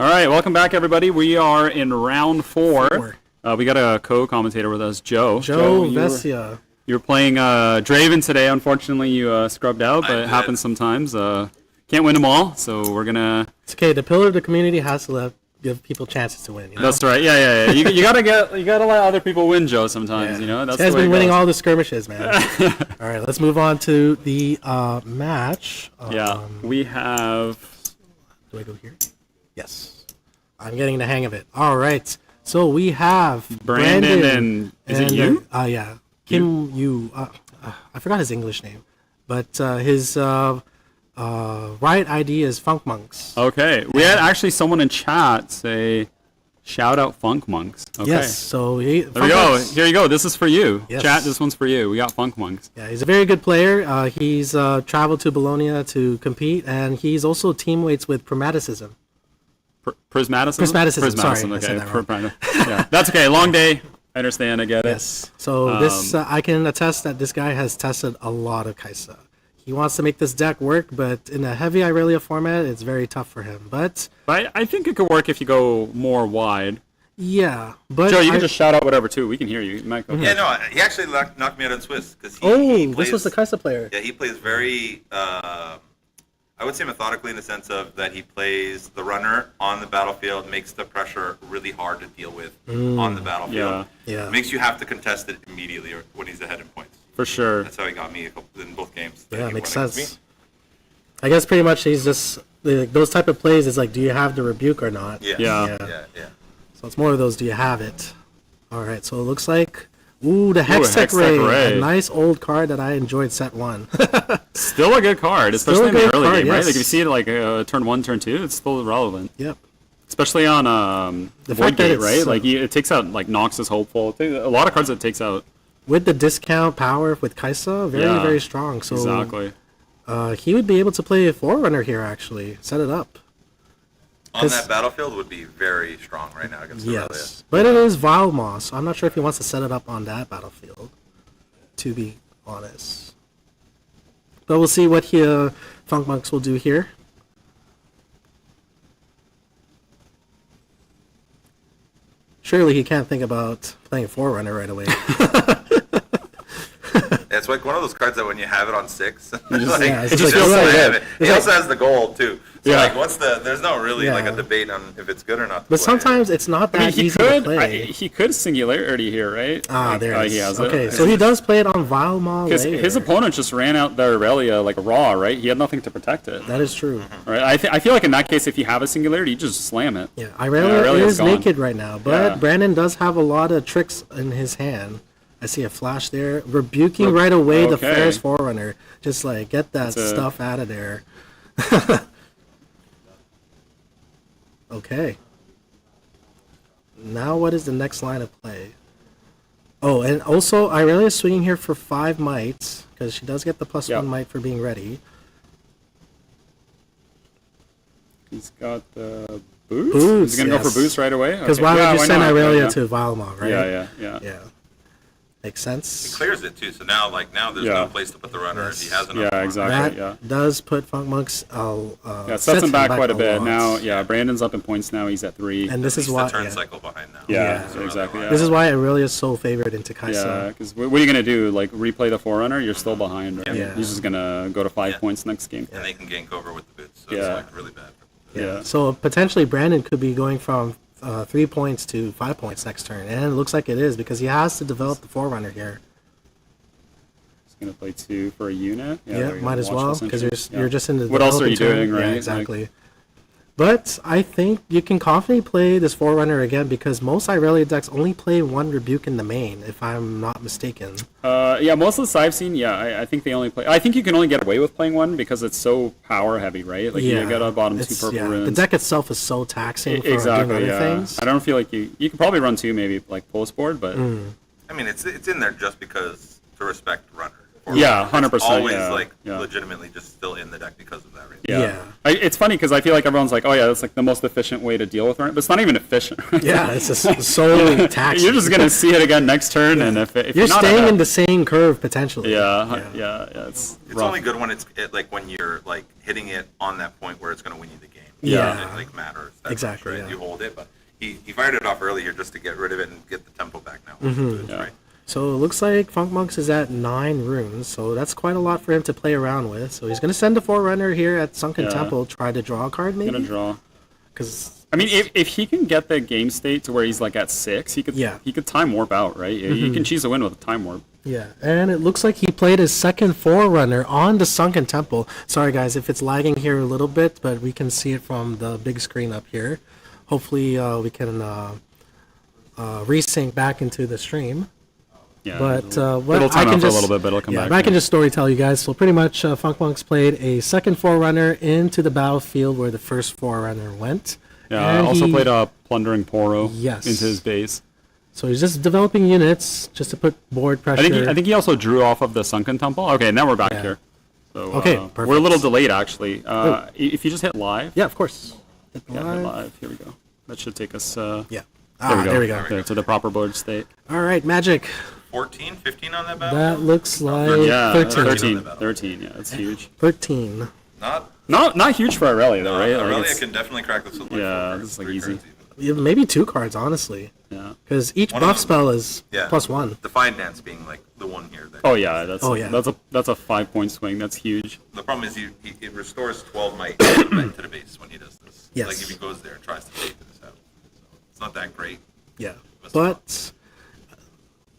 All right, welcome back, everybody. We are in round four. We got a co-commentator with us, Joe. Joe Vesia. You were playing Draven today. Unfortunately, you scrubbed out, but it happens sometimes. Can't win them all, so we're gonna. It's okay. The pillar of the community has to give people chances to win. You know? That's right. Yeah. You gotta let other people win, Joe. Sometimes, you know. That's this guy's been winning all the skirmishes, man. All right, let's move on to the match. We have. Do I go here? Yes. I'm getting the hang of it. All right. So we have Brandon and is it you? Yeah. Kim Yu. I forgot his English name, but his right ID is Funk Monks. Okay. We had actually someone in chat say, "Shout out Funk Monks." Okay. Yes. So there we go. Here you go. This is for you. Yes. Chat. This one's for you. We got Funk Monks. Yeah, he's a very good player. He's traveled to Bologna to compete, and he's also teammates with Pragmaticism. Prismaticism? Sorry, okay. Yeah, that's okay. Long day. I understand. I get it. Yes. So this, I can attest that this guy has tested a lot of Kai'Sa. He wants to make this deck work, but in a heavy Irelia format, it's very tough for him. But I think it could work if you go more wide. Yeah, but Joe, you can just shout out whatever too. We can hear you. Mike, yeah, no, he actually knocked me out on Swiss because this was the Kai'Sa player. Yeah, he plays very. I would say methodically in the sense of that he plays the runner on the battlefield, makes the pressure really hard to deal with on the battlefield. Yeah. Makes you have to contest it immediately or when he's ahead in points. For sure. That's how he got me in both games. Yeah, makes sense. I guess pretty much he's just those type of plays is like, do you have the rebuke or not? Yeah. So it's more of those, do you have it? All right, so it looks like the Hextech Ray, a nice old card that I enjoyed set one. Still a good card, especially in the early game, right? Yes. Like if you see it like turn 1, turn 2, it's still relevant. Yep. Especially on the Void Gate, right? Like it takes out like Noxus Hopeful. A lot of cards that takes out. With the discount power with Kai'Sa, very strong. So exactly. He would be able to play a Forerunner here actually, set it up. On that battlefield would be very strong right now against Irelia. Yes, but it is Vile Moss, so I'm not sure if he wants to set it up on that battlefield, to be honest. But we'll see what Funk Monks will do here. Surely he can't think about playing Forerunner right away. It's like one of those cards that when you have it on 6, it just feels so good. He also has the gold too. So like there's no really like a debate on if it's good or not. But sometimes it's not that easy to play. He could Singularity here, right? There it is. He has okay, it. So he does play it on Vile Maw because his opponent just ran out the Irelia like raw, right? He had nothing to protect it. That is true. Right. I feel like in that case, if you have a Singularity, you just slam it. Yeah, Irelia is naked right now, but Brandon does have a lot of tricks in his hand. I see a flash there, rebuking right away the Ferris Forerunner. Just like, get that stuff out of there. Okay. Now what is the next line of play? Oh, and also Irelia is swinging here for 5 mites, because she does get the +1 mite for being ready. He's got the boots? He's going to go for boots right away? Because why would you send Irelia to Valma, right? Yeah. Makes sense. He clears it too, so now there's no place to put the runner if he has enough. Yeah, exactly. That does put Funk Monks. Sets him back quite a bit. Now, Brandon's up in points now. He's at 3. And this is why the turn cycle behind now. Exactly. This is why Irelia is so favored into Kai'Sa. Yeah, because what are you gonna do? Like replay the Forerunner? You're still behind, right? Yeah. He's just gonna go to 5 points next game. And they can gank over with the boots, so it's like really bad. Yeah. So potentially Brandon could be going from 3 points to 5 points next turn, and it looks like it is because he has to develop the Forerunner here. Gonna play 2 for a unit. Yeah, might as well because you're just in the. What else are you doing, right? Yeah, exactly. But I think you can confidently play this Forerunner again because most Irelia decks only play 1 Rebuke in the main, if I'm not mistaken. Most of the I've seen, I think they only play. I think you can only get away with playing 1 because it's so power heavy, right? Like you got a bottom 2 purple runes. The deck itself is so taxing for doing other things. I don't feel like you could probably run 2 maybe like post board, but I mean it's in there just because to respect runner. Yeah, 100%. It's always legitimately just still in the deck because of that reason. Yeah. It's funny because I feel like everyone's like, oh yeah, that's like the most efficient way to deal with it, but it's not even efficient. Yeah, it's just so taxing. You're just gonna see it again next turn, and if you're not staying in the same curve potentially. Yeah. It's only good when it's when you're like hitting it on that point where it's gonna win you the game. it like matters. That exactly. Much, right? You hold it, but he fired it off earlier just to get rid of it and get the tempo back now. Right. So it looks like Funk Monks is at 9 runes, so that's quite a lot for him to play around with. So he's going to send a Forerunner here at Sunken Temple, try to draw a card maybe? Going to draw. Because I mean, if he can get the game state to where he's like at 6, he could time warp out, right? He can cheese a win with a time warp. Yeah, and it looks like he played his second Forerunner on the Sunken Temple. Sorry guys if it's lagging here a little bit, but we can see it from the big screen up here. Hopefully we can resync back into the stream. Yeah, but it'll time out for a little bit, but it'll come back. But I can just story tell you guys. So pretty much, Funk Monks played a second Forerunner into the battlefield where the first Forerunner went. Yeah, and also played a Plundering Poro Yes. into his base. So he's just developing units just to put board pressure. I think he also drew off of the Sunken Temple. Okay, now we're back here. So okay, perfect. we're a little delayed actually. If you just hit live. Yeah, of course. Hit live. Here we go. That should take us. Yeah. There we go. There, to the proper board state. All right, Magic. 14, 15 on that battle? That looks like 13. Yeah, it's huge. 13. Not huge for Irelia though, right? Irelia can definitely crack this with this is like easy. Yeah, maybe 2 cards, honestly. Yeah. Because each buff spell is +1. Define Dance being like the one here. That's a 5-point swing. That's huge. The problem is it restores 12 might to the base when he does this. Yes. Like if he goes there and tries to take this out. So it's not that great. Yeah. But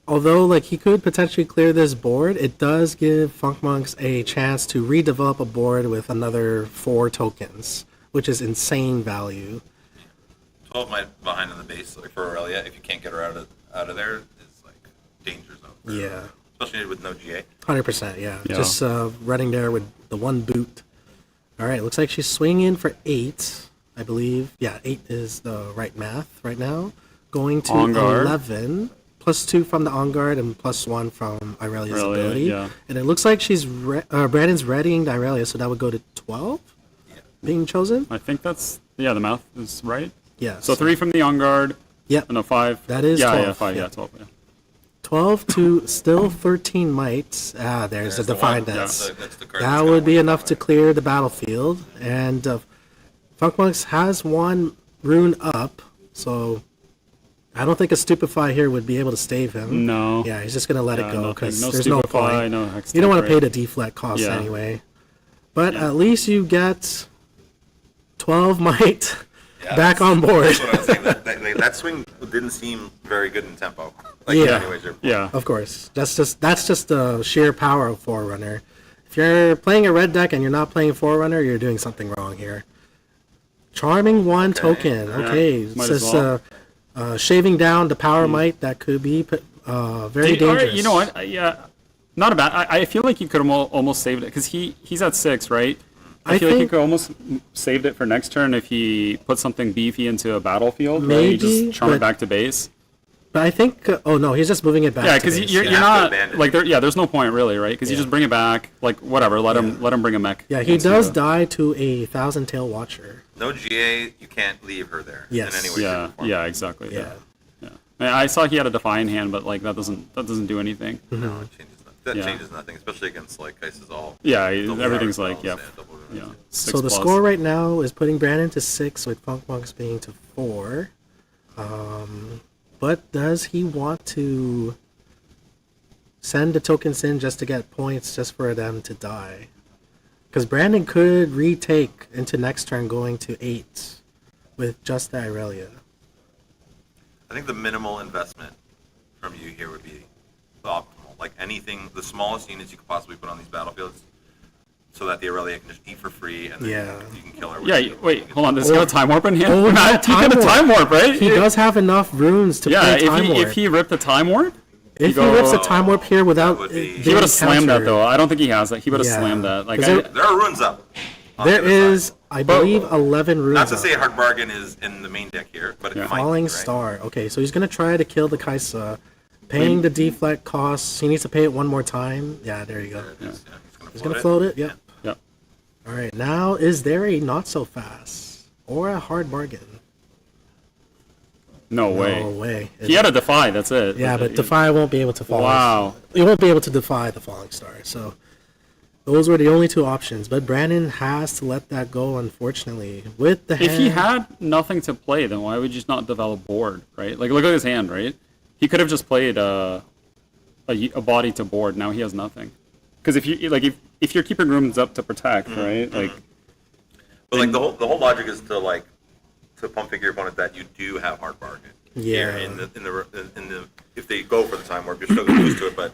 although like he could potentially clear this board, it does give Funk Monks a chance to redevelop a board with another 4 tokens, which is insane value. 12 might behind on the base, like for Irelia, if you can't get her out of there, is like danger zone. Yeah. Especially with no GA. 100%, yeah. Just running there with the 1 boot. All right, looks like she's swinging for 8, I believe. Yeah, 8 is the right math right now. Going to 11. +2 from the On Guard and +1 from Irelia's ability. Yeah. And it looks like she's Brandon's readying the Irelia, so that would go to 12 being chosen. I think that's, the math is right. Yeah. So 3 from the On Guard. Yep. No, 5. That is 12. Yeah, 5. Yeah, 12. Yeah. 12 to still 13 might. There's the Define Dance. That would be enough to clear the battlefield. And Funk Monks has 1 rune up, so I don't think a Stupefy here would be able to stave him. No. Yeah, he's just going to let it go because there's no point. You don't want to pay the deflect cost anyway. But at least you get 12 might back on board. That's what I was saying. That swing didn't seem very good in tempo. Of course. That's just the sheer power of Forerunner. If you're playing a red deck and you're not playing Forerunner, you're doing something wrong here. Charming 1 token. Okay. Says shaving down the power might, that could be very dangerous. You know what? Not a bad. I feel like you could almost saved it because he's at 6, right? I feel like he could almost saved it for next turn if he put something beefy into a battlefield. Maybe, right? You just charm it back to base. But I think, he's just moving it back. Yeah, because you're not like there's no point really, right? Because you just bring it back, like whatever. Let him bring a mech. Yeah, he does die to a Thousand Tail Watcher. No GA, you can't leave her there. Yes. In any way, yeah, exactly. Yeah. I saw he had a Define hand, but like that doesn't do anything. No, it changes. That changes nothing, especially against like Kaisa's all. Yeah, everything's like So the score right now is putting Brandon to 6 with Funk Monks being to 4. But does he want to send the tokens in just to get points just for them to die? Because Brandon could retake into next turn going to 8 with just the Irelia. I think the minimal investment from you here would be the optimal. Like anything, the smallest units you could possibly put on these battlefields so that the Irelia can just eat for free and then you can kill her. Wait, hold on. Does he have a Time Warp in hand? He got a Time Warp, right? He does have enough runes to play Time Warp. If he ripped the Time Warp? If he rips a Time Warp here without he would have slammed that, though. I don't think he has that. He would have slammed that. Like there are runes up. There is, I believe, 11 runes. Not to say Hard Bargain is in the main deck here, but it might Falling be, right? Star. Okay, so he's going to try to kill the Kaisa. Paying the deflect costs. He needs to pay it 1 more time. Yeah, there you go. He's going to float it. Yep. All right, now is there a not so fast or a Hard Bargain? No way. No way. He had a Defy, that's it. Yeah, but Defy won't be able to fall. Wow. He won't be able to defy the Falling Star. So Those were the only two options, but Brandon has to let that go, unfortunately. With the hand, If he had nothing to play, then why would you just not develop board, right? Like, look at his hand, right? He could have just played a body to board. Now he has nothing. Because if you're keeping rooms up to protect, right? Like, but like the whole logic is to pump figure your opponent that you do have hard bargain. Yeah. Here in the if they go for the time warp, you're still going to lose to it, but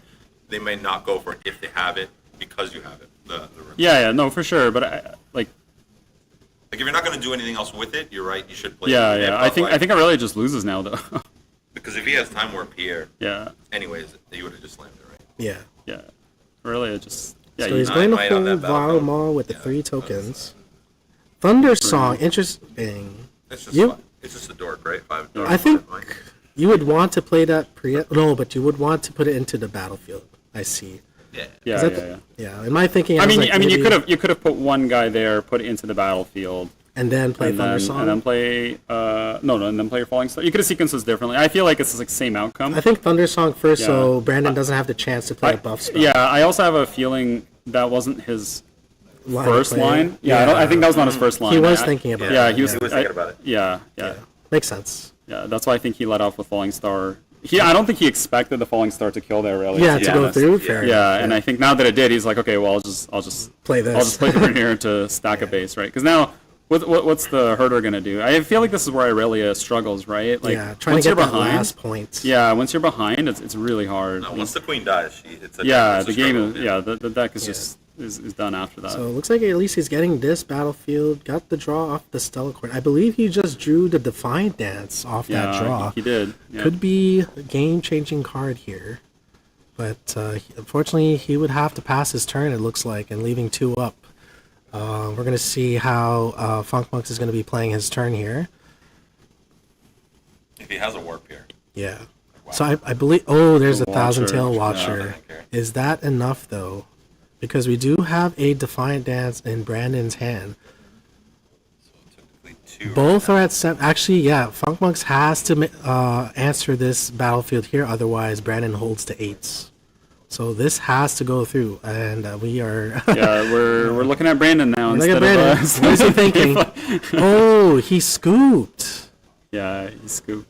they may not go for it if they have it because you have it. Yeah, no, for sure. But like if you're not going to do anything else with it, you're right. You should play. Yeah, it. yeah. I think Irelia just loses now though. Because if he has time warp here, yeah. anyways, you would have just slammed it, right? Yeah. Yeah. Irelia just. Yeah. So he's going to might on hold that battlefield. Viral with the 3 tokens. Thunder Song, interesting. It's just a dork, right? 5 dork. I think you would want to play that no, but you would want to put it into the battlefield. I see. Yeah. Yeah. In my thinking, I mean, maybe, you could have put one guy there, put it into the battlefield, and then play Thunder Song, and then play and then play your Falling Star. You could have sequenced this differently. I feel like it's the same outcome. I think Thunder Song first, so Brandon doesn't have the chance to play a buff spell. Yeah, I also have a feeling that wasn't his first play. line. Yeah, I think that was not his first line. He was thinking about it. Yeah, he was thinking about it. Yeah. Makes sense. Yeah, that's why I think he let off with Falling Star. I don't think he expected the Falling Star to kill there, really. Yeah, to go through. Fair enough. And I think now that it did, he's like, okay, well, I'll just play this. I'll just play over here to stack a base, right? Because now, what's the herder gonna do? I feel like this is where Irelia struggles, right? Like, trying once to get you're that behind, last point. Yeah, once you're behind, it's really hard. No, once the queen dies, it's a the game struggle. is the deck is just is done after that. So it looks like at least he's getting this battlefield. Got the draw off the Stellar Court. I believe he just drew the Defiant Dance off that draw. He did. Yeah. Could be a game-changing card here, but unfortunately he would have to pass his turn. It looks like, and leaving 2 up. We're gonna see how Funk Monks is gonna be playing his turn here. If he has a warp here. Yeah. Wow. So I believe. Oh, there's a Thousand Tail Watcher. Watcher. Is that enough though? Because we do have a Defiant Dance in Brandon's hand. So typically 2. Both are at 7. Actually, yeah. Funk Monks has to answer this battlefield here. Otherwise, Brandon holds to 8s. So this has to go through, and we are. Yeah, we're looking at Brandon now Look instead at Brandon. of us. What is he thinking? Oh, he scooped. Yeah, he scooped.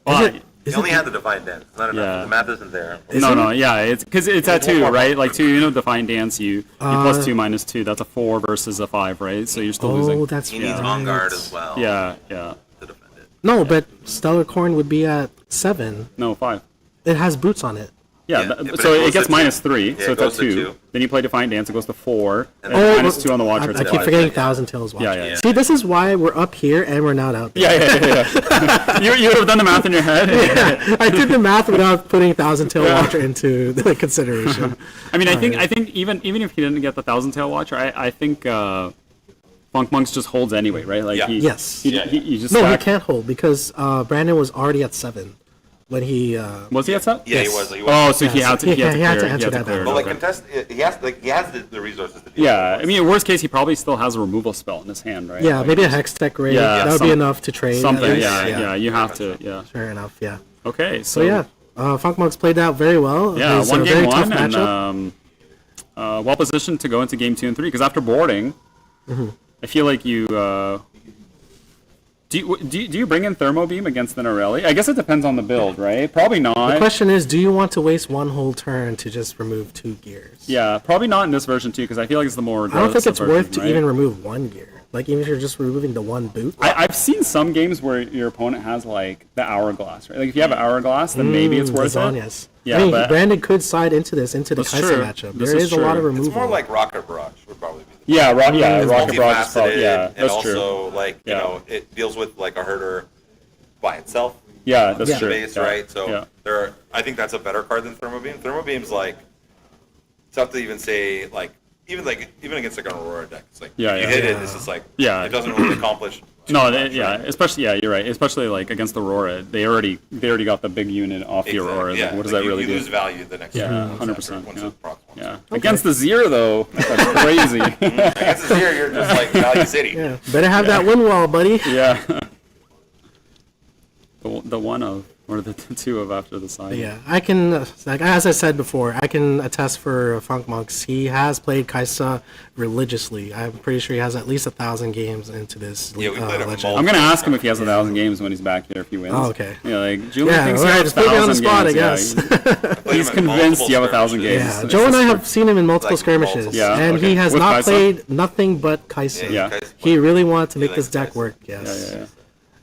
He only had the Defiant Dance. It's not enough. Yeah. The math isn't there. It's because it's at 2, right? Like 2, Defiant Dance, you plus 2 minus 2. That's a 4 versus a 5, right? So you're still losing. Oh, that's He needs on guard as well. Yeah. To defend it. No, but Stellar Corn would be at 7. No, 5. It has boots on it. Yeah, but so it it goes gets to minus 2. 3, Yeah, so it it's at goes to 2. 2. Then you play Defiant Dance, it goes to 4. And then minus 2 on the Watcher. I keep forgetting Thousand Tails Watcher. Yeah. See, this is why we're up here and we're not out there. Yeah. you would have done the math in your head. Yeah, I did the math without putting Thousand Tail Watcher into the consideration. I mean, I think even if he didn't get the Thousand Tail Watcher, I think Funk Monks just holds anyway, right? Like Yeah. Yes. He just No, he stacked. can't hold because Brandon was already at 7 when he. Was he at set? Yeah, Yes. he was. Oh, so he had to he had to clear it. answer He had that to clear it. But like Okay. contest, he has the resources to do Yeah, it. I mean, worst case, he probably still has a removal spell in his hand, right? Yeah, Like, maybe a Hex Tech raid. Yeah, that would be some- enough to trade. at something. least. Yeah, you have to. Yeah. Fair enough. Yeah. Okay, So yeah, Funk Monks played out very well. Yeah, It's one a game very one, tough and matchup. well positioned to go into game 2 and 3. Because after boarding, I feel like you. Do you bring in Thermo Beam against the Irelia? I guess it depends on the build, right? Probably not. The question is, do you want to waste one whole turn to just remove 2 gears? Yeah, probably not in this version too, because I feel like it's the more. I don't think it's aggressive worth version, to right? even remove 1 gear. Like even if you're just removing the 1 boot. I've seen some games where your opponent has like the hourglass, right? Like if you have an hourglass, then maybe it's worth it. lasagnas. Yeah, I mean, but Brandon could side into the That's Kaisa true. matchup. This There is is a lot of true. removal. It's more like Rocket Barrage would probably be. yeah, Rocket It's Barrage is probably multifaceted, and and that's true. also like Yeah. it deals with like a herder by itself. Yeah, that's Yeah. true. Base, Yeah. right? So yeah. I think that's a better card than Thermo Beam. Thermo Beam's like tough to even say like even against like an Aurora deck. It's like Yeah, you yeah. hit it, it's just like Yeah. it doesn't really accomplish. too No, much, yeah, right? especially you're right. Especially like against Aurora, they already got the big unit off the Aurora. Yeah, Like, what does like that really you do? lose value the next Yeah, turn. 100%. Once Yeah. it procs once. Yeah, against the Zero though, that's crazy. Against the Zero, you're just like Value City. Yeah, better have that win wall, buddy. Yeah. The one of What are the two of after the side? Yeah, I can, like as I said before, I can attest for Funk Monks. He has played Kaisa religiously. I'm pretty sure he has at least 1,000 games into this. Yeah, we played it legend. I'm gonna ask him if he has 1,000 games when he's back here if he wins. Oh, okay. Yeah, like Julian Yeah, thinks all he right, has just put me on the 1,000 spot, I games. guess. Yeah, he's convinced you have 1,000 games. Yeah, It's Joe and I just- have seen him in multiple Like skirmishes, multiple. Yeah, and okay. he has With not Kaisa? played nothing but Kaisa. Yeah. He really wanted to make likes this deck Kaisa. work, yes. Yeah.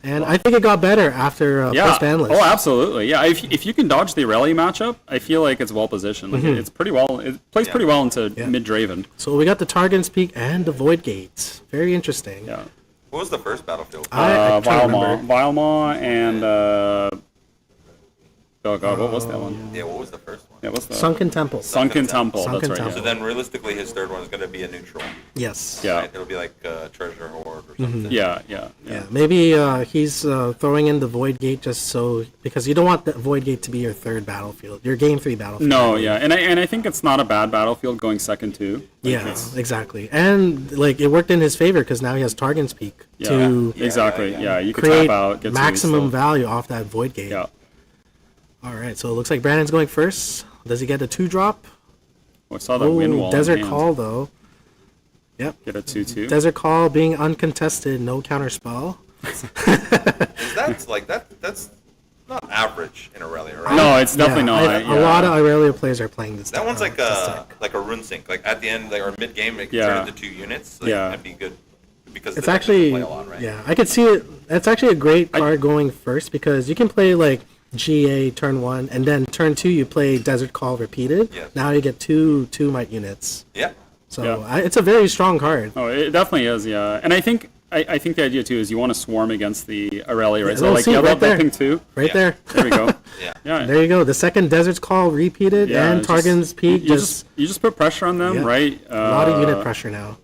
And I think it got better after post-ban list. Oh, absolutely. Yeah, if you can dodge the Irelia matchup, I feel like it's well positioned. Like it's pretty well. It plays pretty well into mid Draven. So we got the Targon's Peak and the Void Gate. Very interesting. Yeah. What was the first battlefield? I try to Vilemaw, remember. Vilemaw, and oh god, what was that one? Yeah, what was the first one? Yeah, what's the Sunken Temple. Sunken Temple? Sunken That's right. Temple. So then, realistically, his third one is going to be a neutral. Yes. Yeah. Right? It'll be like Treasure Hoard or something. Yeah. Yeah, maybe he's throwing in the Void Gate just so, because you don't want the Void Gate to be your third battlefield, your game 3 battlefield. No, yeah, and I think it's not a bad battlefield going second too. Like, Yeah, exactly. And like it worked in his favor because now he has Targon's Peak to exactly. Yeah, you could create tap out, get maximum some value off that Void Gate. Yeah. All right, so it looks like Brandon's going first. Does he get a 2-drop? Oh, I saw that wind wall. in Desert hand. Call though. Yep. Get a 2/2. Desert Call being uncontested, no counter spell. That's like that's not average in Irelia, right? No, it's definitely not. A lot of Irelia players are playing this. That one's like this a rune sync. Like at the end, like or mid game, it can Yeah. turn into 2 units. Like, Yeah. that'd be good because It's the deck doesn't actually, play a lot, right? yeah, I could see it. That's actually a great card going first because you can play like GA turn 1 and then turn 2 you play Desert Call repeated. Yes. Now you get two might units. Yeah. So Yeah. it's a very strong card. Oh, it definitely is. Yeah, and I think the idea too is you want to swarm against the Irelia, right? Yeah, So like see, yellow right there. that thing too. Right Yeah. there. There we go. Yeah. Yeah. There you go. The second Desert's Call repeated Yeah, and just- Targon's Peak. You just put pressure on them, Yeah. right? a lot of unit pressure now.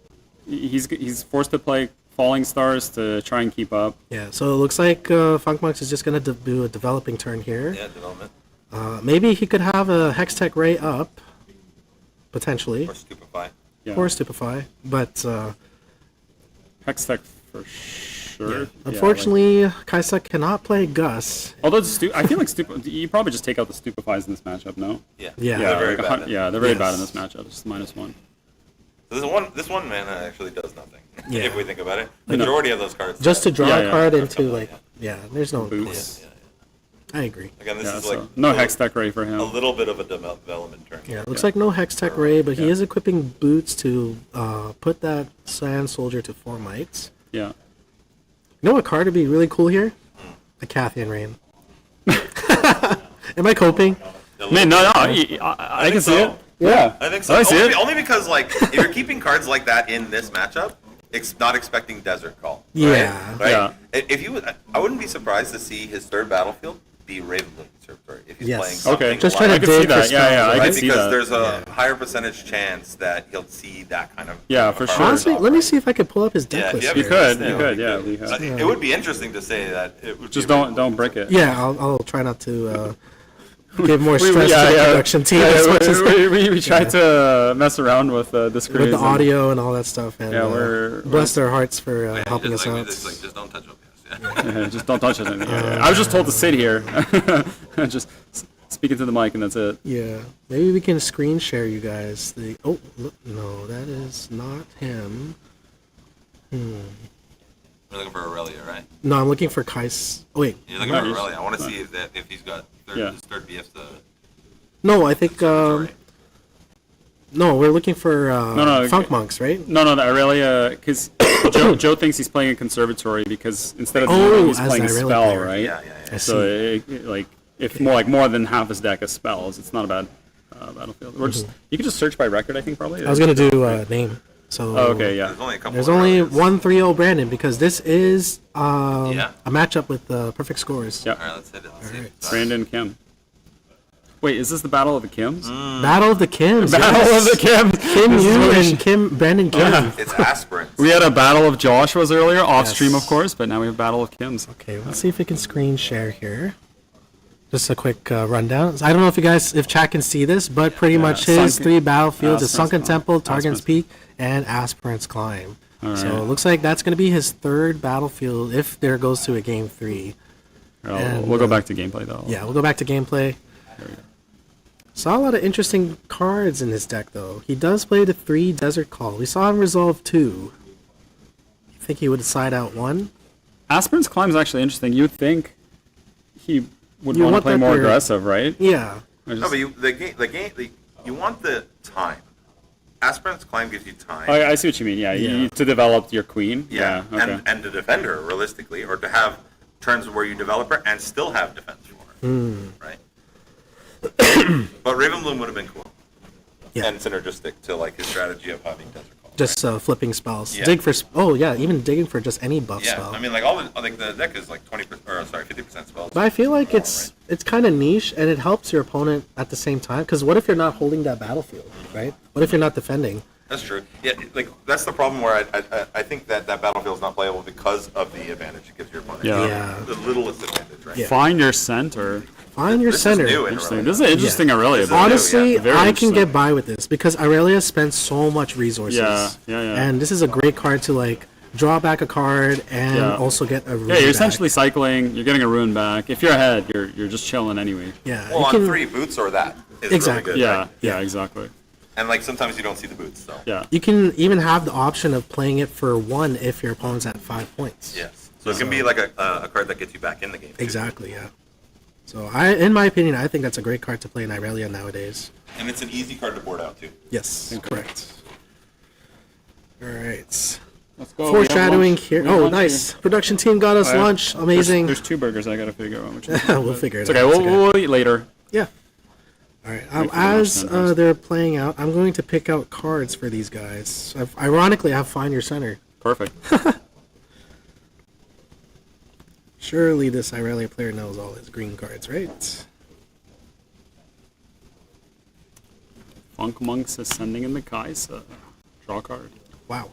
He's forced to play Falling Stars to try and keep up. Yeah, so it looks like Funk Monks is just going to do a developing turn here. Yeah, development Maybe he could have a Hextech Ray up, potentially, or stupefy. Yeah. or Stupefy, but Hextech for sure. Yeah, unfortunately, Kaisa cannot play Gus. although I feel like you probably just take out the Stupefies in this matchup. No. Yeah. Yeah. They're very like bad. yeah, they're very bad in Yes. this matchup. It's -1. So this one mana actually does nothing. Yeah. If we think about it, the majority of those cards. Just to draw Yeah, a yeah. card into, like, there's no... Boots. I agree. Again, this Yeah, is so like no Hextech Ray for him. a little bit of a development turn. Yeah, it looks like no Hextech Ray, but he is equipping Boots to put that Sand Soldier to 4 mites. Yeah. You know what card would be really cool here? A Cathian Rain. Am I coping? Man, no, I can see so. it. Yeah, I think so. I see it. Only because like if you're keeping cards like that in this matchup, not expecting Desert Call. Yeah. Right? Yeah. If you, I wouldn't be surprised to see his third battlefield be Ravenloom Conservatory if he's Yes. playing something. Okay. Just like, trying I to can see dig for that. Yeah, spells, yeah, I right? can right? see Because that. there's a higher percentage chance that he'll see that kind of. Yeah, for card sure. Honestly, let me see if I could pull up his deck Yeah, if list you have here. You could, Yeah, you could, we yeah. could. we have- It would be interesting to say that it would Just be don't break it. Yeah, I'll try not to give more We- stress yeah, to the yeah. production team Yeah, as much as we tried to mess around with the screws. with the audio and all that stuff. And Yeah, we're- bless their hearts for Yeah, helping us just, out. just don't touch OPS. Yeah, just don't touch it. I was just told to sit here. Just speaking to the mic, and that's it. Yeah, maybe we can screen share you guys. Look, no, that is not him. We're looking for Irelia, right? No, I'm looking for Kais. Oh, wait, You're looking No, for he's- Irelia. I want to see if he's got Yeah. his third BF the. no, I think Conservatory. no, we're looking for no, Funk okay. Monks, right? No, the Irelia, because Joe thinks he's playing a conservatory because instead of Oh, he's as playing a the Irelia spell, player. right? Yeah. I So see. like if more than half his deck is spells, it's not a bad battlefield. Or just you can just search by record, I think probably. I was gonna do name. So Oh, okay, yeah. There's only a couple. there's of only Irelias. 1-3-0 Brandon because this is Yeah. a matchup with perfect scores. Yeah. All right, let's hit it. Let's see. Alright. Brandon Kim. Wait, is this the Battle of the Kims? Battle of the Kims. Battle yes. of the Kims. Kim This is Yu what we and should- Kim Brandon Kim. It's aspirants. We had a Battle of Joshua's earlier, off stream Yes. of course, but now we have Battle of Kim's. Okay, let's see if we can screen share here. Just a quick rundown. I don't know if chat can see this, but pretty much his Sunken- 3 battlefields is Aspirant's Sunken Climb. Temple, Targon's Aspirant's- Peak, and Aspirant's Climb. All So right. it looks like that's going to be his 3rd battlefield if there goes to a game 3. And, we'll go back to gameplay though. Yeah, we'll go back to gameplay. There we go. Saw a lot of interesting cards in his deck, though. He does play the 3 Desert Call. We saw him resolve 2. You think he would side out 1? Aspirin's Climb is actually interesting. You'd think he would want to play more aggressive, right? Yeah. No, but you want the time. Aspirant's Climb gives you time. Oh, I see what you mean. Yeah, to develop your queen. Yeah, okay. and to defend her realistically, or to have turns where you develop her and still have defense for her, right? But Ravenbloom would have been cool, and synergistic to like his strategy of having Desert Call. Just flipping spells. Yeah. Dig for even digging for just any buff spell. I mean, like the deck is like 50% spells. But I feel like it's kind of niche, and it helps your opponent at the same time. Because what if you're not holding that battlefield, right? What if you're not defending? That's true. Yeah, like that's the problem where I think that battlefield is not playable because of the advantage it gives your opponent. Yeah. The littlest advantage, right? Yeah. Find your center. Find your center. Is new in Interesting. Irelia. This is an interesting Irelia. build. Honestly, Very I can interesting. get by with this because Irelia spends so much resources. Yeah. And this is a great card to like draw back a card and also get a rune Yeah, you're back. essentially cycling. You're getting a rune back. If you're ahead, you're just chilling anyway. Yeah. Well, you on can- 3 boots or that is Exactly. really good. Yeah, Right? yeah, exactly. And like sometimes you don't see the boots, so Yeah. You can even have the option of playing it for 1 if your opponent's at 5 points. yes. So it can be like a card that gets you back in the game. too. Exactly, yeah. So in my opinion, I think that's a great card to play in Irelia nowadays. And it's an easy card to board out too. Yes, correct. All right. Let's go. Foreshadowing here. We have Oh, lunch nice. Production team got us Oh, yeah. lunch. Amazing. There's 2 burgers I gotta figure out which one. We'll figure it It's okay. out. We'll eat later. Yeah. All right. Wait for the As lunch then, they're playing out, I'm going to pick out cards for these guys. Ironically, I have Find Your Center. Perfect. Surely this Irelia player knows all his green cards, right? Funk Monks Ascending in the Kaisa. Draw a card. Wow.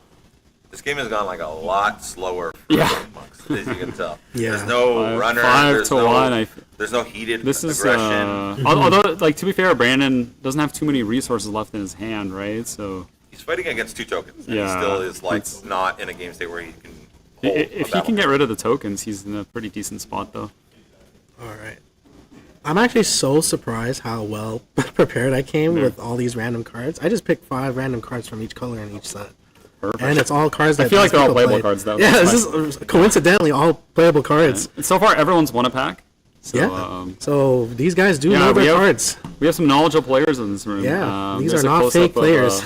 This game has gone like a lot slower for monks, as you can tell. Yeah. There's no runner. 5 there's to no, 1. There's no heated This is aggression. although, like, to be fair, Brandon doesn't have too many resources left in his hand, right? So He's fighting against 2 tokens, and he Yeah, still is like it's- not in a game state where he can hold if he can get rid of the tokens, he's in a pretty decent spot, though. All right. I'm actually so surprised how well prepared I came with all these random cards. I just picked 5 random cards from each color in each set. Perfect. And it's all cards that I feel like these they're all people playable played. cards, though. Yeah, That's this is coincidentally all playable cards. And so far, everyone's won a pack. So, Yeah. So these guys do yeah, know we their have- cards. we have some knowledgeable players in this room. Yeah, these there's are a not close-up fake players.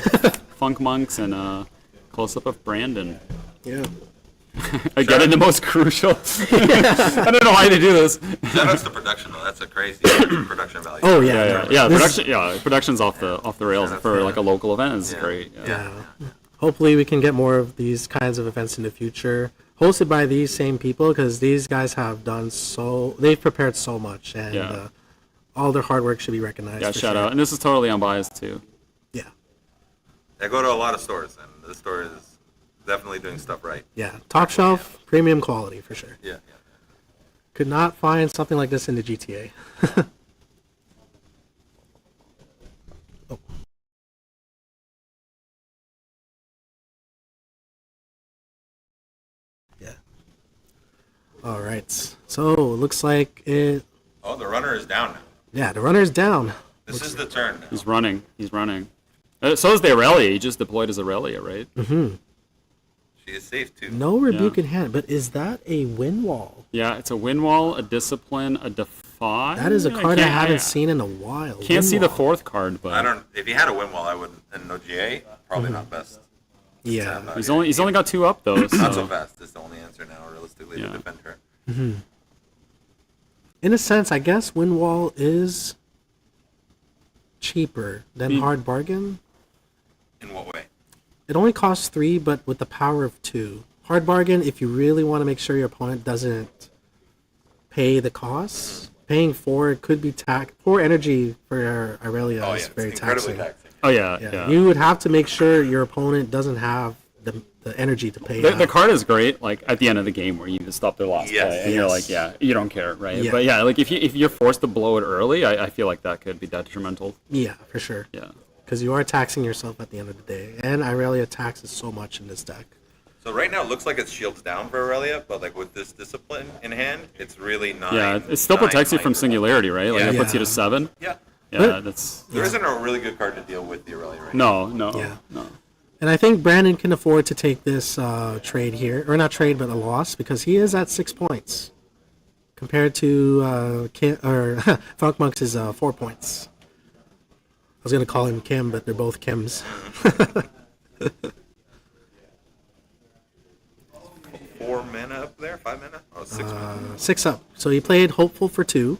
Funk Monks and a close-up of Brandon. Yeah. Again, in the most crucial. I don't know why they do this. Shout outs to production though. That's a crazy production value. Oh yeah. Yeah, This- production's off the rails for like a local event. It's great. Yeah. Hopefully we can get more of these kinds of events in the future, hosted by these same people, because these guys have they've prepared so much, and Yeah. all their hard work should be recognized. Yeah, for shout sure. out. And this is totally unbiased too. Yeah. I go to a lot of stores, and this store is definitely doing stuff right. Yeah. Top shelf, premium quality for sure. Yeah. Could not find something like this in the GTA. Oh. Yeah. All right. So it looks like it. Oh, the runner is down now. Yeah, the runner's down. This is the turn now. He's running. So is the Irelia. He just deployed his Irelia, right? She is safe too. No rebuke in hand, but is that a win wall? Yeah, it's a win wall, a discipline, a defy. That is a card I can't- haven't seen in a while. Can't Win see the wall. 4th card, but I don't. If he had a win wall, I would. And no GA, probably not best. Yeah. he's only got 2 up though. Not so So fast. Is the only answer now, realistically, Yeah. to defend her. In a sense, I guess win wall is cheaper than hard bargain. In what way? It only costs 3, but with the power of 2. Hard bargain, if you really want to make sure your opponent doesn't pay the costs, paying 4 could be poor energy for Irelia Oh is yeah, it's very incredibly taxing. taxing. oh yeah, Yeah. yeah. You would have to make sure your opponent doesn't have the energy to pay The out. card is great, like at the end of the game where you just stop their last Yes. play, and you're Yes. like, yeah, you don't care, right? Yeah. But yeah, like if you're forced to blow it early, I feel like that could be detrimental. Yeah, for sure. Yeah. Because you are taxing yourself at the end of the day. And Irelia taxes so much in this deck. So right now it looks like it's shields down for Irelia, but like with this discipline in hand, it's really 9. Yeah, it still protects you from singularity, right? Like it puts you to 7. Yeah. Yeah, that's. There isn't a really good card to deal with the Irelia right No, now. no. And I think Brandon can afford to take this trade here, or not trade, but a loss, because he is at 6 points, compared to Funk Monks is 4 points. I was gonna call him Kim, but they're both Kims. 4 mana up there, 5 mana, 6 mana. 6 up. So he played Hopeful for 2.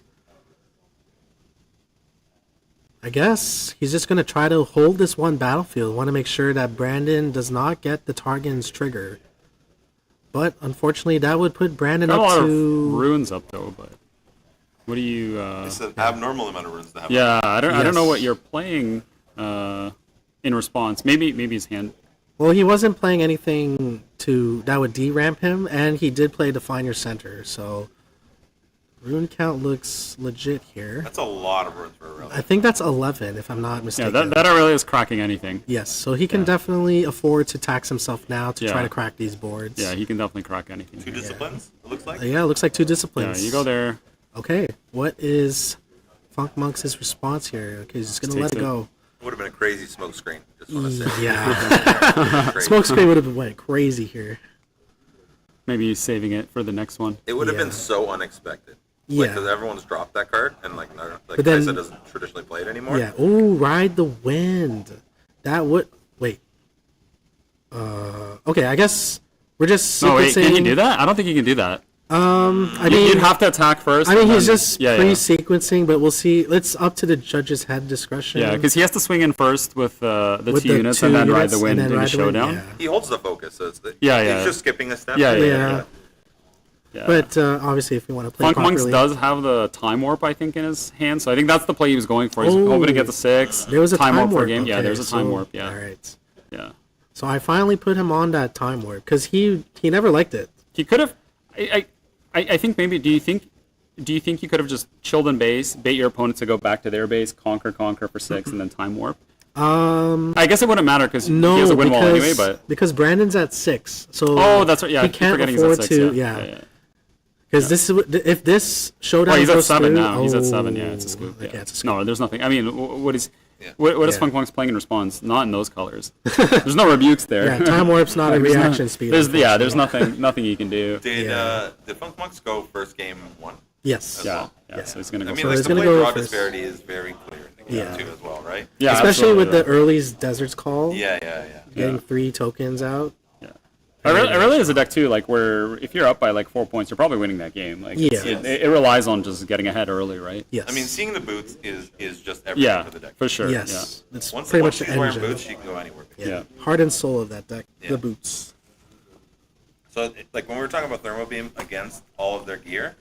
I guess he's just going to try to hold this one battlefield. Want to make sure that Brandon does not get the Targon's trigger. But unfortunately, that would put Brandon Got up a lot to... of runes up, though, but... What do you... It's an abnormal amount of runes to have. Yeah, I don't know what you're playing in response. Maybe his hand... Well, he wasn't playing anything that would deramp him, and he did play Define Your Center, so... Rune count looks legit here. That's a lot of runes for Irelia. I think that's 11, if I'm not mistaken. Yeah, that really is cracking anything. Yes, so he can definitely afford to tax himself now to try to crack these boards. Yeah, he can definitely crack anything. 2 disciplines, it looks like? Yeah, it looks like 2 disciplines. Yeah, you go there. Okay, what is Funk Monks' response here? Okay, he's just going to let it go. It would have been a crazy smoke screen, just want to say. Yeah. Smoke screen would have went crazy here. Maybe he's saving it for the next one. It would have been so unexpected. Yeah. Because everyone's dropped that card, and But then, Kaisa doesn't traditionally play it anymore. Yeah. Ooh, Ride the Wind. That would... Wait. Okay, I guess we're just No, wait, sequencing... can he do that? I don't think he can do that. I mean... You'd have to attack first. I mean, he's then, just pre-sequencing, but we'll see. It's up to the judge's head discretion. Yeah, because he has to swing in first with the 2 units and then ride the wind in the showdown. Yeah. He holds the focus, so it's he's just skipping a step. Yeah. But obviously, if you want to play Funk properly... Monks does have the Time Warp, I think, in his hand, so I think that's the play he was going for. He's hoping to get the 6. There was a Time Warp for a game. Okay, Yeah, there's a Time Warp, yeah. All right. Yeah. So I finally put him on that Time Warp, because he never liked it. He could have... I think maybe... Do you think you could have just chilled in base, bait your opponents to go back to their base, conquer for 6, and then Time Warp? I guess it wouldn't matter because he has a win wall anyway, but... Because Brandon's at 6, so... Oh, that's right, yeah. He can't afford to... Yeah. Because this is if this showdown. Oh, he's at goes 7 through, now. He's at 7. Yeah, it's a scoop. Yeah. Okay, it's a scoop. No, there's nothing. I mean, what is Funk Monks playing in response? Not in those colors. There's no rebukes there. Yeah, Time Warp's not a reaction speed. There's nothing you can do. Did Funk Monks go first game 1? Yes. Yeah. So he's gonna go. I mean, first. the play go draw first. disparity is very clear in the game too, as well, right? Yeah, especially with the early's Desert's Call. Yeah. Getting 3 tokens out. I really is a deck too, like where if you're up by like 4 points, you're probably winning that game. Like it relies on just getting ahead early, right? Yes. I mean, seeing the boots is just everything for the deck. For sure. Yes. Yeah. It's Once pretty much the she's wearing engine. boots, she can go anywhere. Yeah. Heart and soul of that deck, the boots. So, like when we were talking about Thermo Beam against all of their gear,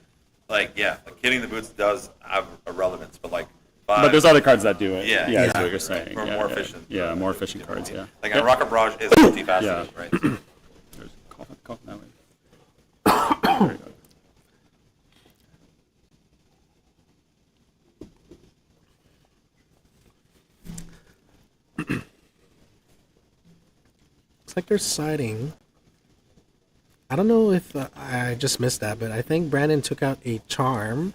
like hitting the boots does have a relevance, but like. But there's other cards that do it. Yeah, that's what you're saying. For more efficient. Yeah, more efficient cards. Yeah. Like a Rocket Barrage is multifaceted, right? There's cough that way. There we go. Looks like they're siding. I don't know if I just missed that, but I think Brandon took out a charm.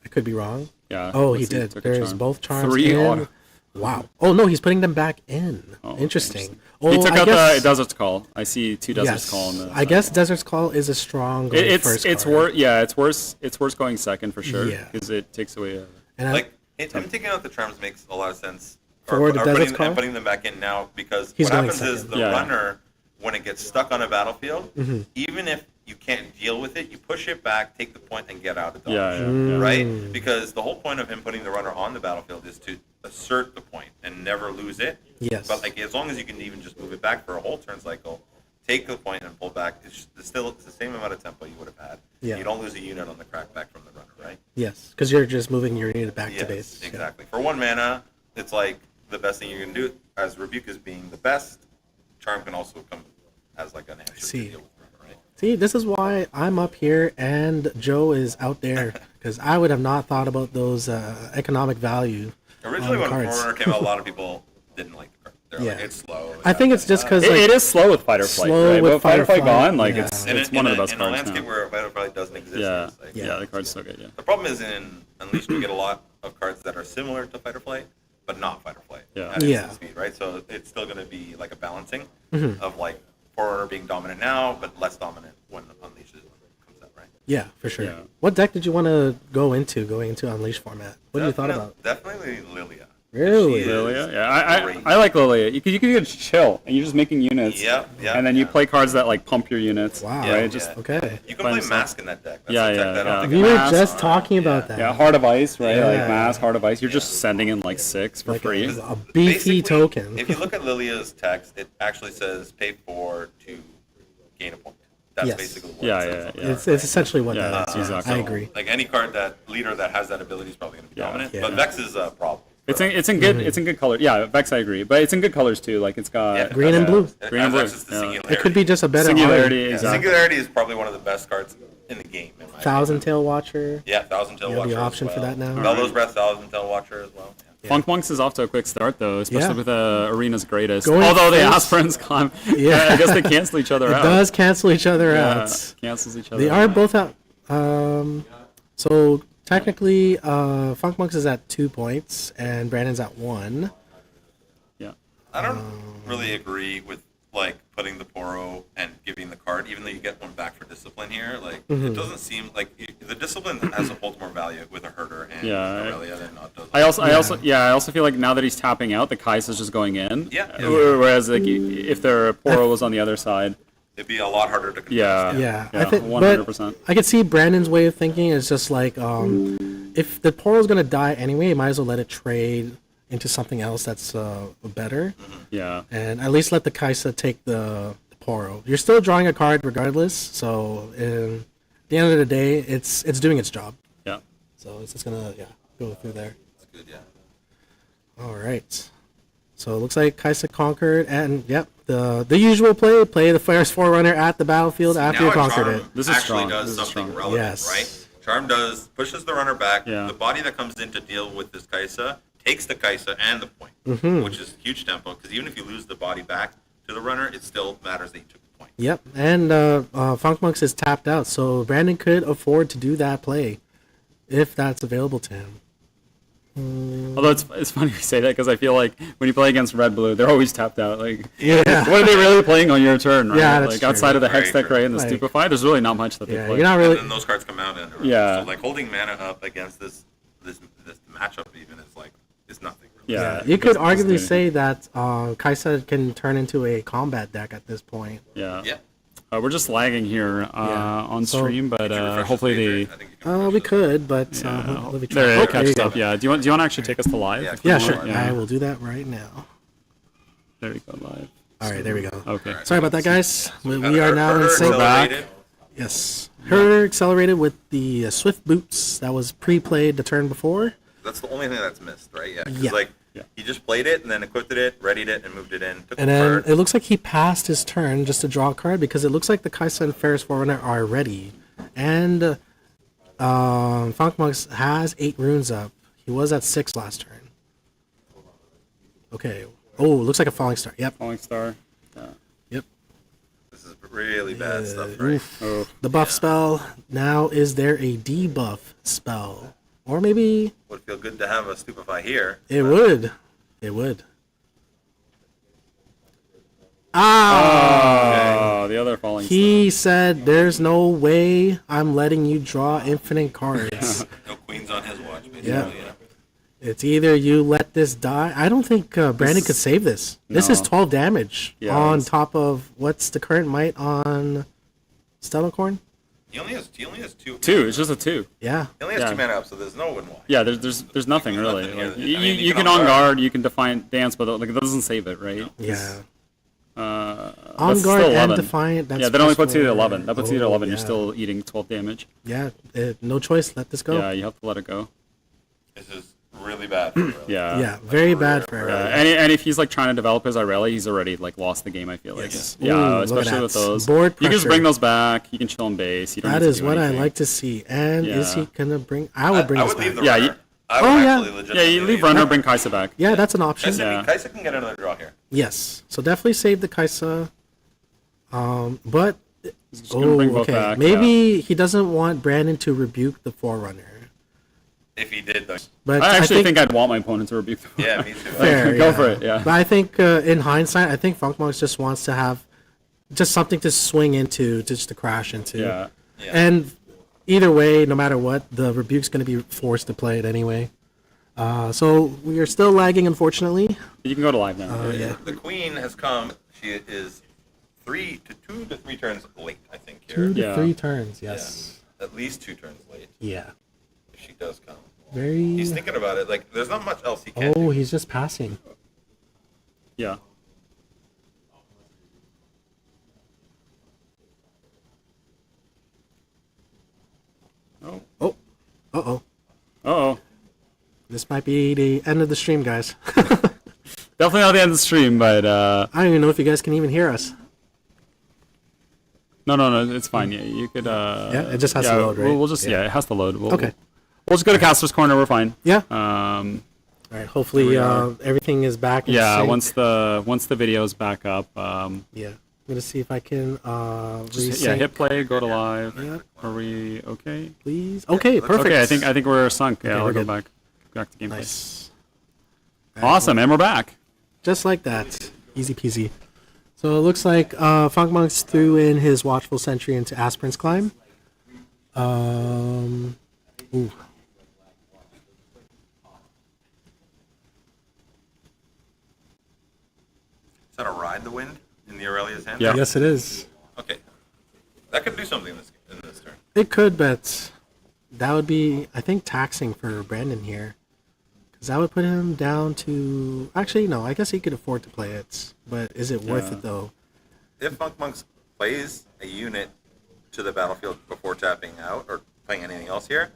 I could be wrong. Yeah. Oh, he did. There's both charms 3 in. auto. Wow. Oh, no, he's putting them back in. Oh, interesting. He took I out guess, the Desert's Call. I see 2 Desert's yes, Call in the I guess Desert's Call is a strong first it's card. worse. Yeah, it's worse. It's worse going second for sure. Yeah. Because it takes away. And Him taking out the charms makes a lot of sense. For the Desert's Call? Putting them back in now because He's what going happens is second. the runner, when it gets stuck on a battlefield, Mm-hmm. even if you can't deal with it, you push it back, take the point, and get out of dodge. Yeah. Right? Because the whole point of him putting the runner on the battlefield is to assert the point and never lose it. Yes. But like as long as you can even just move it back for a whole turn cycle, take the point and pull back, it's the same amount of tempo you would have had. Yeah. You don't lose a unit on the crackback from the runner, right? Yes, because you're just moving your unit back to base. Exactly. For 1 mana, it's like the best thing you can do, as Rebuke is being the best, Charm can also come as like an answer to deal with runner, right? See, this is why I'm up here and Joe is out there, because I would have not thought about those economic value Originally, when cards. Forerunner came out, a lot of people didn't like the card. They're Yeah. like, it's slow. I think it's just because It is slow with Fight or Flight, slow right? with But Fight or Fight or Flight gone, Flight, like yeah. it's one of the best in a cards landscape now. where Fight or Flight doesn't exist. Yeah, it's like, yeah, the card's so good. Yeah. The problem is in Unleashed we get a lot of cards that are similar to Fight or Flight, but not Fight or Flight. Yeah. At Yeah. instant speed, right? So it's still going to be like a balancing Mm-hmm. of like Forerunner being dominant now, but less dominant when Unleashed comes out, right? Yeah, for sure. Yeah. What deck did you want to going into Unleash format? What do you thought about? Definitely Lilia. Really? She is Lilia, yeah, great. I like Lilia. You can just chill, and you're just making units. Yeah, yeah, And then you yeah. play cards that like pump your units. Wow. Right? Yeah, Just yeah. Okay. You can Find play stuff. Mask in that deck. That's Yeah, a deck yeah, that I yeah. don't think We I were Mask. just talking about Yeah. that. yeah, Heart of Ice, right? Yeah. Like Mass, Heart of Ice. You're just sending in like 6 for Like free. a beefy Basically, token. If you look at Lilia's text, it actually says pay 4 to gain a point. That's Yes. basically what Yeah, it yeah, says. yeah. It's essentially what Yeah, that that's is. exactly. I agree. Like any card leader that has that ability is probably going to be Yeah. dominant. Yeah. But Vex is a problem. It's in good color. Yeah, Vex I agree, but it's in good colors too. Like it's got Yeah, Green and blue. It Green and has blue, access to yeah. Singularity. It could be just a better Singularity. Yeah, Exactly. Singularity is probably one of the best cards in the game. In my Thousand Tail Watcher. Yeah, Thousand Tail You have Watcher. the option as for well. that now. Velo's Breath, Thousand Tail Watcher as well. Yeah. Funk Monks is off to a quick start though, especially Yeah. with Arena's greatest. Going Although the first- Aspirants come, Yeah. I guess they cancel each other It out. does cancel each other Yeah, out. cancels each other. They are out. both out. So technically, Funk Monks is at 2 points and Brandon's at 1. Yeah. I don't really agree with like putting the Poro and giving the card, even though you get one back for discipline here. Like it doesn't seem like the discipline has holds more value with a herder and Yeah, Irelia than not does. I also feel like now that he's tapping out, the Kai'Sa's just going in. Yeah. Whereas like if their Poro was on the other side, It'd be a lot harder to contest. yeah. Yeah, Yeah, I think, 100%. but I could see Brandon's way of thinking is just like, if the Poro's gonna die anyway, you might as well let it trade into something else that's better, Yeah. and at least let the Kai'Sa take the Poro. You're still drawing a card regardless, so at the end of the day, it's doing its job. Yeah. So it's just gonna go through there. That's good, yeah. All right. So it looks like Kai'Sa conquered, and yep, the usual play the first Forerunner at the battlefield after Now you conquered Charm it. This is actually strong. does This is something strong. relevant, Yes. right? Charm pushes the runner back. Yeah. The body that comes in to deal with this Kai'Sa takes the Kai'Sa and the point, which is huge tempo. Because even if you lose the body back to the runner, it still matters that you took the point. Yep, and Funk Monks is tapped out, so Brandon could afford to do that play if that's available to him. Although it's funny you say that because I feel like when you play against Red Blue, they're always tapped out. Like, Yeah. what are they really playing on your turn? Right? Yeah, that's like true. outside of the Hex Very deck, true. right, and the Like- Stupefy, there's really not much that they Yeah, play. you're not And really. then those cards come out and Yeah. So like holding mana up against this matchup even is like is nothing. Really. Yeah, You it could doesn't do arguably anything. say that Kai'Sa can turn into a combat deck at this point. Yeah. Yeah. We're just lagging here on So- stream, but Could you refresh hopefully the page? the I think you can We refresh could, but yeah, let me try. there Oh, it catches you go. up. Yeah. Do you want to actually take us to live? Yeah, if you Yeah, want? sure. Yeah. I will do that right now. There we go, live. All right, there we go. Okay. Sorry about that, guys. We it. are now in Herder sync. accelerated. Yes. Her accelerated with the Swift Boots that was pre-played the turn before. That's the only thing that's missed, right? Yeah. 'Cause, Yeah. like Yeah. he just played it and then equipped it, readied it, and moved it in. Took And the then card. it looks like he passed his turn just to draw a card because it looks like the Kai'Sa and Ferris Forerunner are ready. And Funk Monks has 8 runes up. He was at 6 last turn. Okay. Oh, looks like a Falling Star. Yep. Falling Star. Yeah. Yep. This is really bad stuff, right? Oh, The buff spell. Now is there a debuff spell? Or maybe Would feel good to have a Stupefy here. it would. It would. Ah! oh, the other Falling He said, "There's no way I'm letting you draw infinite cards. No queens on his watch, basically. Yeah. Yeah. It's either you let this die." I don't think Brandon could save this. This is No. 12 damage Yeah, on it's- top of what's the current might on Stellarcorn? He only has two. 2. It's just a 2. Yeah. He only has Yeah. 2 mana up, so there's no win why. Yeah, there's nothing really. nothing here. Like, I you, mean, you can on guard, you can define dance, but like it doesn't save it, right? Yeah. That's On still guard and 11. Defiant. That's Yeah, that only plus puts you at 4. 11. That puts you at Oh, 11. You're yeah. still eating 12 damage. Yeah. No choice. Let this go. Yeah, you have to let it go. This is really bad for Irelia. Yeah. Yeah, very bad for Yeah, Irelia. and if he's like trying to develop his Irelia, he's already like lost the game. I feel like. Yes. Yeah, Ooh, look at especially that. with those. Board You can just pressure. bring those back. You can chill in base. You don't That need to is do what I anything. like to see. And is Yeah. he gonna bring? I would bring I this would leave back. the Yeah, runner. I would actually legitimately you leave runner, bring Kaisa back. Yeah, that's an option. Kaisa can get another draw here. Yes. So definitely save the Kaisa. But Back, maybe he doesn't want Brandon to rebuke the Forerunner. If he did, though. But I actually think I'd want my opponent to rebuke the Yeah, me too. Fair, Go for it, yeah. But I think in hindsight, I think Funkmonks just wants to have just something to swing into, just to crash into. Yeah. And either way, no matter what, the rebuke's going to be forced to play it anyway. So we are still lagging, unfortunately. You can go to live now. Yeah. The queen has come. She is 2 to 3 turns late, I think. Here. 2 to 3 turns, yes. Yeah. At least 2 turns late. Yeah. If she does come. He's thinking about it. Like, there's not much else he can do. He's just passing. Yeah. Oh. Uh-oh. Uh-oh. This might be the end of the stream, guys. Definitely not the end of the stream, but... I don't even know if you guys can even hear us. No, it's fine. Yeah, you could... it just has to load, right? We'll just... Yeah, it has to load. Okay. We'll just go to Caster's Corner. We're fine. Yeah. All right. Hopefully, everything is back. Yeah. sync. Once the video is back up. Yeah. I'm gonna see if I can. Hit play. Go to live. Yeah. Are we okay? Please. Okay. Perfect. Okay. I think we're sunk. Yeah. Okay, I'll go good. back to gameplay. Nice. Awesome, and we're back. Just like that. Easy peasy. So it looks like Funkmonks threw in his Watchful Sentry into Aspirin's Climb. Ooh. Is that a Ride the Wind in the Aurelia's hand? Yeah. Yes, it is. Okay. That could do something in this turn. It could, but that would be, I think, taxing for Brandon here. Because that would put him down to... Actually, no, I guess he could afford to play it. But is it worth it, though? If Funkmonks plays a unit to the battlefield before tapping out or playing anything else here,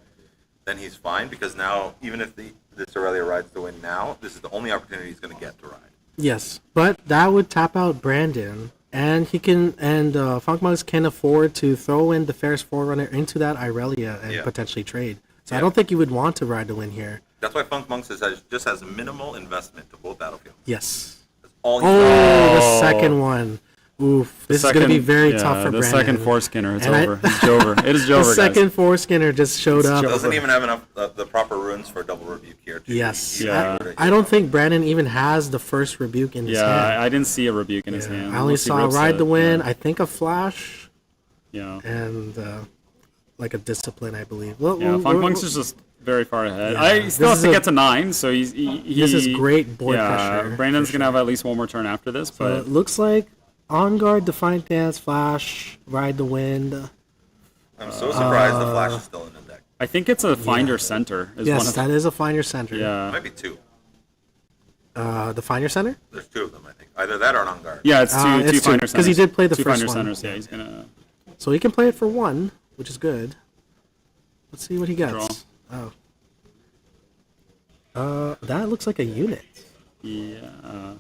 then he's fine. Because now, even if this Aurelia rides the win now, this is the only opportunity he's going to get to ride. Yes, but that would tap out Brandon. And he can, Funkmonks can afford to throw in the Ferris Forerunner into that Irelia and potentially trade. So I don't think you would want to ride the win here. That's why Funkmonks just has minimal investment to both battlefields. Yes. That's all the second one. Oof. This is going to be very tough for Brandon. The second foreskinner, it's over. It's Jover. It is Jover, The second foreskinner just showed up. Doesn't even have enough the proper runes for double rebuke here. Yes. Yeah. I don't think Brandon even has the first rebuke in his hand. Yeah, I didn't see a rebuke in his hand. I only saw Ride the Wind, I think a Flash. Yeah. And like a Discipline, I believe. Well, Funkmonks is just very far ahead. Yeah. I still have to get to 9, so this is great board pressure. Brandon's going to have at least one more turn after this. So but it looks like On Guard, Defiant Dance, Flash, Ride the Wind. I'm so surprised the Flash is still in the deck. I think it's a Find Your Center. Yes, that is a Find Your Center. Yeah. It might be 2. The Find Your Center? There's 2 of them, I think. Either that or an On Guard. Yeah, it's two Find Your Centers. Because he did play the two first Find Your one. Centers, yeah, he's going to... So he can play it for 1, which is good. Let's see what he gets. Draw. That looks like a unit. Yeah.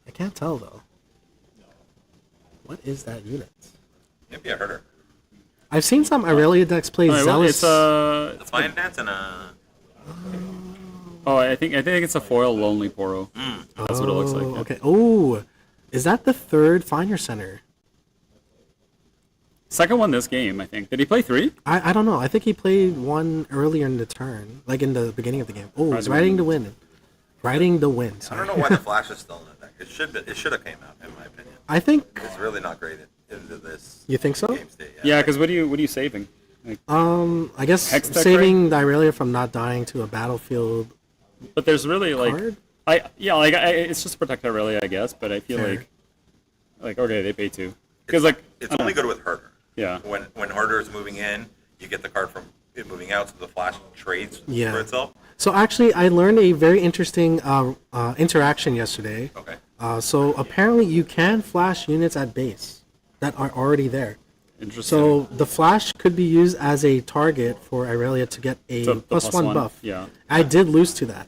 I can't tell, though. What is that unit? Maybe I heard her. I've seen some Irelia decks play Zealous. It's a... Defiant Dance and a... Oh, I think it's a foil Lonely Poro. That's what it looks like. Yeah. Okay. Oh, is that the third Find Your Center? Second one this game, I think. Did he play 3? I don't know. I think he played 1 earlier in the turn, like in the beginning of the game. Oh, he's riding the wind. Riding the wind. I Sorry. don't know why the Flash is still in the deck. It should have came out, in my opinion. I think. It's really not great into this. You think so? Game state. Yeah, because what are you saving? Like, I guess Hex tech, saving the Irelia from not dying to a battlefield. but there's really Card? it's just to protect Irelia, I guess. But I feel Fair. like okay, they pay 2 because It's only good with Herder. Yeah. When Herder is moving in, you get the card from it moving out, so the Flash trades for itself. So actually, I learned a very interesting interaction yesterday. Okay. So apparently, you can flash units at base that are already there. Interesting. So the flash could be used as a target for Irelia to get a The +1 buff. Yeah. I did lose to that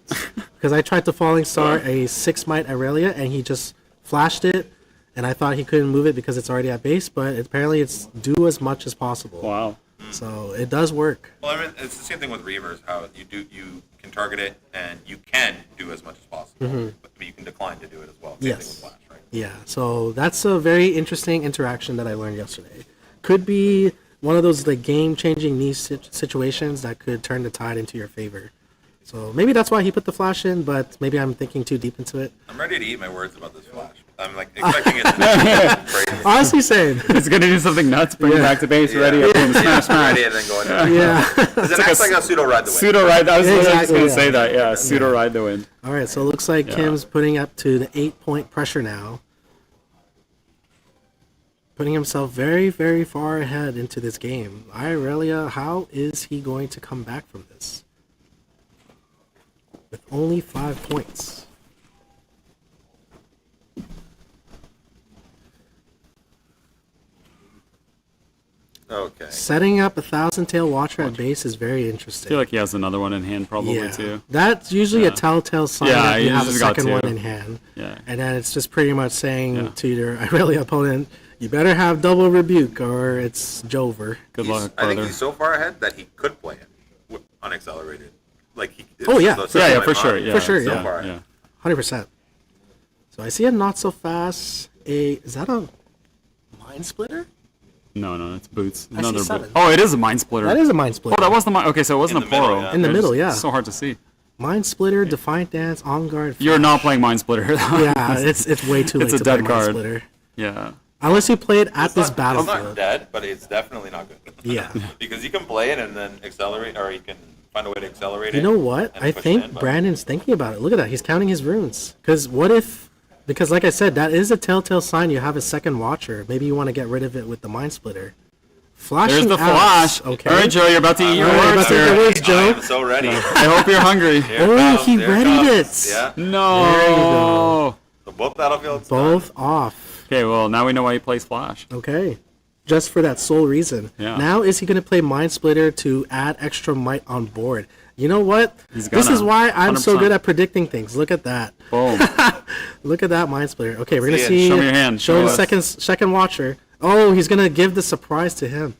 because I tried to Falling Star a 6 might Irelia and he just flashed it, and I thought he couldn't move it because it's already at base, but apparently it's do as much as possible. Wow. So it does work. Well, I mean, it's the same thing with Reavers. How you can target it and you can do as much as possible, but you can decline to do it as well. Same thing with Flash, right? Yeah. So that's a very interesting interaction that I learned yesterday. Could be one of those like game-changing niche situations that could turn the tide into your favor. So maybe that's why he put the Flash in, but maybe I'm thinking too deep into it. I'm ready to eat my words about this Flash. I'm like expecting it to be crazy. Honestly, same. It's gonna do something nuts, bring it back to base, ready, boom, smash, Ready smash. and then going. Yeah. Does it act like a pseudo ride the wind? Pseudo ride. I was literally just Exactly, gonna yeah. say that. Yeah, pseudo ride the wind. All right. So it looks like Kim's putting up to the 8-point pressure now. Putting himself very, very far ahead into this game. Irelia, how is he going to come back from this? With only 5 points. Okay. Setting up a Thousand Tail Watcher at base is very I interesting. feel like he has another one in hand probably too. That's usually a telltale sign that you he's have a just got second one two. in hand. Yeah. And then it's just pretty much saying to your Irelia opponent, you better have double rebuke or it's Jover. Good luck, I think brother. he's so far ahead that he could play it unaccelerated. Like he. Oh, yeah. Yeah, for sure. Yeah, For sure, So yeah. far. 100%. So I see a not so fast. Is that a Mind Splitter? No, it's boots. I see Another 7. boot. Oh, it is a mind splitter. That is a Mind Splitter. Oh, that was the mind. Okay, so it wasn't In a the middle, Poro. yeah. In the It's middle, yeah. So hard to see. Mind Splitter, Defiant Dance, On Guard. You're Flash. not playing mind splitter. Yeah, it's way too late It's a to play dead Mind card. Splitter. Yeah. Unless you play it at It's this not battlefield. dead, but it's definitely not good. Yeah. Because you can play it and then accelerate, or you can find a way to accelerate it. You know what? and I push it think in, but- Brandon's thinking about it. Look at that. He's counting his runes. Because what if... Because like I said, that is a telltale sign you have a second Watcher. Maybe you want to get rid of it with the Mind Splitter. Flashing There's the out. flash. Okay. All right, Joe, you're about to eat your All right, words about to eat here. your words, Joe. I am so ready. I hope you're hungry. Here Oh, it comes, he here readied comes. it. Yeah. No. So both battlefields. Both off. Okay, well, now we know why he plays Flash. Okay. Just for that sole reason. Yeah. Now is he going to play Mind Splitter to add extra might on board? You know what? He's This gonna. is why I'm so 100%. good at predicting things. Look at that. Boom. Look at that Mind Splitter. Okay, we're going to See it. see... Show me your hand. Show Show the us. second Watcher. Oh, he's going to give the surprise to him.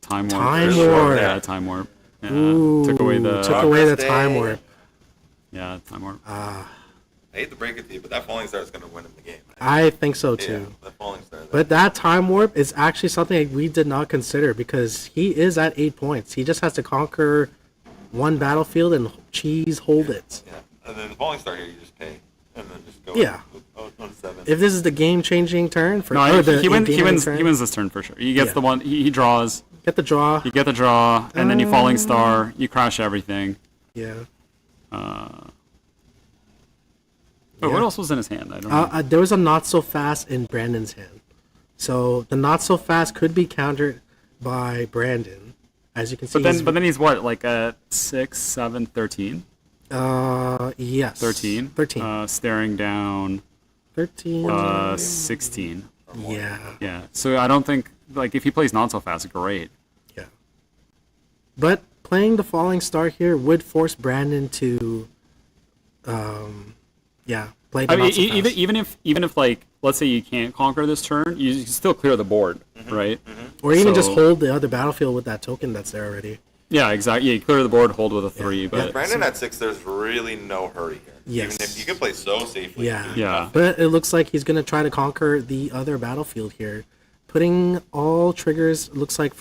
Time warp. Time for sure. warp. Yeah, time warp. Yeah. Ooh, Took away the. took away the Progress time day. warp. Yeah, time warp. I hate to break it to you, but that falling star is going to win in the game. I think so Yeah, too. that falling star. But that time warp is actually something we did not consider because he is at 8 points. He just has to conquer one battlefield and cheese hold it. Yeah, and then the falling star here, you just pay, and then just go. Yeah. On 7. If this is the game-changing turn for No, the he in-game wins. turn, He wins this turn for sure. He gets Yeah. the one. He draws. get the draw. You get the draw, and then you falling star. You crash everything. Yeah. Wait, Yeah. what else was in his hand? I don't know. There was a not so fast in Brandon's hand, so the not so fast could be countered by Brandon, as you can see. But then he's what, like at 6, 7, 13? Yes. 13? 13. Staring down 13. 16. Yeah. Yeah. So I don't think, like, if he plays not so fast, great. Yeah. But playing the falling star here would force Brandon to, play the I mean, not so fast. even if like, let's say you can't conquer this turn, you can still clear the board, right? Or even just so- hold the other battlefield with that token that's there already. Yeah, exactly. Yeah, you clear the board, hold with a 3, but Brandon at 6, there's really no hurry here. Yes. Even if you can play so safely. Yeah. you do Yeah. nothing. But it looks like he's going to try to conquer the other battlefield here. Putting all triggers, looks like,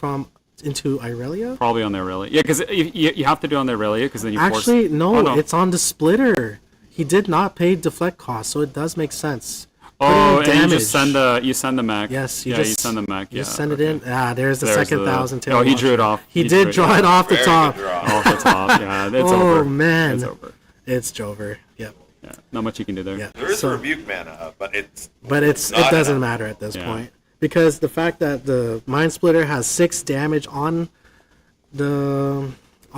into Irelia? probably on the Irelia. Yeah, because you have to do it on the Irelia, because then you Actually, force... no, Oh, no. it's on the splitter. He did not pay deflect cost, so it does make sense. Oh, Putting and you damage. just send the mech. Yes, you send the mech. you Yeah, just send it in. There's the There's second the- 1,000 tail. Oh, he launcher. drew it off. He did draw it off the Very top. good draw. off the top. Yeah, it's Oh, over. man. It's over. It's Jover. Yep. Yeah, not much you can do there. Yeah. There is So- rebuke mana up, but it's It not doesn't enough. matter at this Yeah. point because the fact that the Mind Splitter has 6 damage on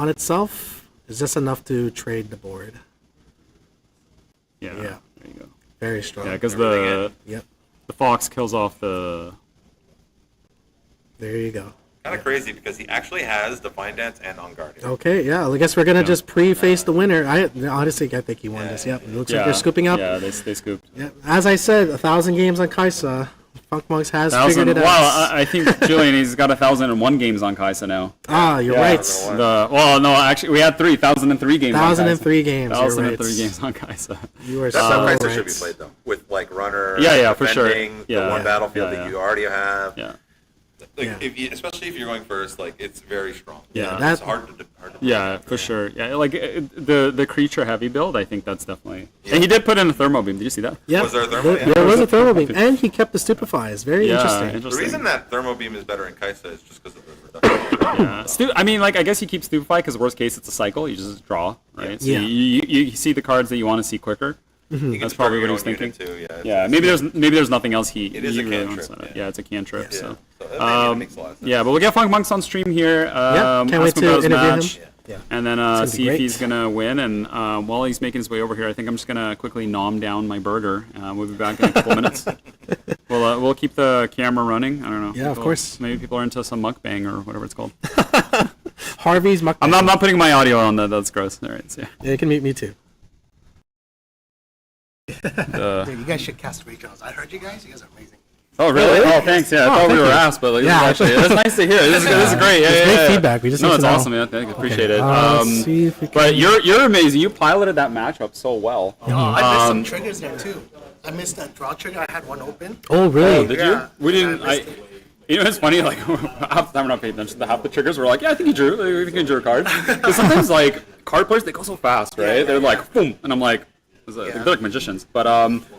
itself is just enough to trade the board. Yeah. Yeah. There you go. Very strong. Yeah, because Everything Yep. the fox kills off the. There you go. Kind of crazy because he actually has Divine Dance and On Guard here. Okay, yeah. I guess we're gonna just pre-face the winner. I think he won this. Yep. It looks like they're scooping up. Yeah, they scooped. Yeah. As I said, 1,000 games on Kaisa. Funk Monks has figured it out. Wow, I think Julian, he's got 1,001 games on Kaisa now. Ah, you're right. No, actually, we had 1,003 games. 1,003 games. 1,003 games on Kaisa. You are That's how so Kaisa right. should be played though, with like runner. For sure. The one battlefield that you already have. Yeah. Like especially if you're going first, like it's very strong. Yeah, it's hard to. Yeah, for sure. Yeah, like the creature heavy build, I think that's definitely. And he did put in a thermo beam. Did you see that? Yeah. Was there a thermo? There was a thermo beam, and he kept the stupefy. It's very interesting. The reason that thermo beam is better in Kaisa is just because of the reduction. I mean, like I guess you keep stupefy because worst case it's a cycle. You just draw, right? So Yeah. you see the cards that you want to see quicker. That's probably what he was thinking. Too, Maybe there's nothing else he. It is he a really cantrip. wants. Yeah, it's a cantrip. So. That makes a lot of sense. Yeah, but we'll get Funk Monks on stream here. Can't wait to interview match, him. Yeah. And then see if great. he's gonna win. And while he's making his way over here, I think I'm just gonna quickly nom down my burger. We'll be back in a couple minutes. We'll keep the camera running. I don't know. Yeah, of course. Maybe people are into some mukbang or whatever it's called. Harvey's mukbang. I'm not putting my audio on that. That's gross. All right. So, Yeah, you can mute me too. Dude, you guys should cast regionals. I heard you guys. You guys are amazing. Oh really? Oh thanks. Yeah, I thought we were asked, but like, that's nice to hear. This is great. Yeah, Great feedback. We just need it's to know. awesome, man. Thank you. Appreciate it. Let's see if we can... But you're amazing. You piloted that matchup so well. I missed some triggers there too. I missed that draw trigger. I had one open. Oh really? Did Yeah. you? We didn't. I missed it. You know, it's funny. Like half the time we're not paying attention. Half the triggers were like, yeah, I think he drew. I think he drew a card. Because sometimes like card players, they go so fast, right? They're like boom, and I'm like. They're like magicians. But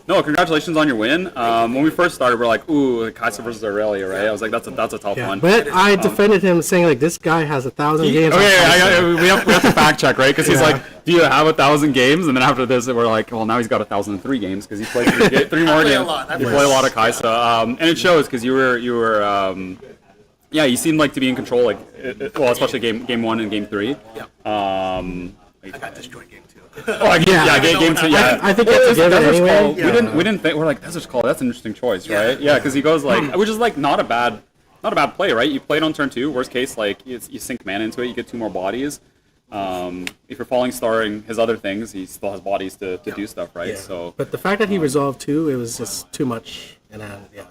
no, congratulations on your win. When we first started, we're like, ooh, Kaisa versus Irelia, right? I was like, that's a tough one. But I defended him saying like this guy has 1,000 games. We have to fact check, right? Because he's like, do you have 1,000 games? And then after this, we're like, well, now he's got 1,003 games because he played three more games. You play a lot of Kaisa, and it shows because you were you seemed like to be in control, like especially game 1 and game 3. I got destroyed game 2. Game 2. Yeah, I think that's a given anyway. We didn't think we're like Desert's Call. That's an interesting choice, right? Yeah, because he goes like, which is like not a bad play, right? You played on turn 2. Worst case, like you sink mana into it, you get 2 more bodies. If you're falling starring his other things, he still has bodies to do stuff, right? Yeah. So, but the fact that he resolved 2, it was just too much. And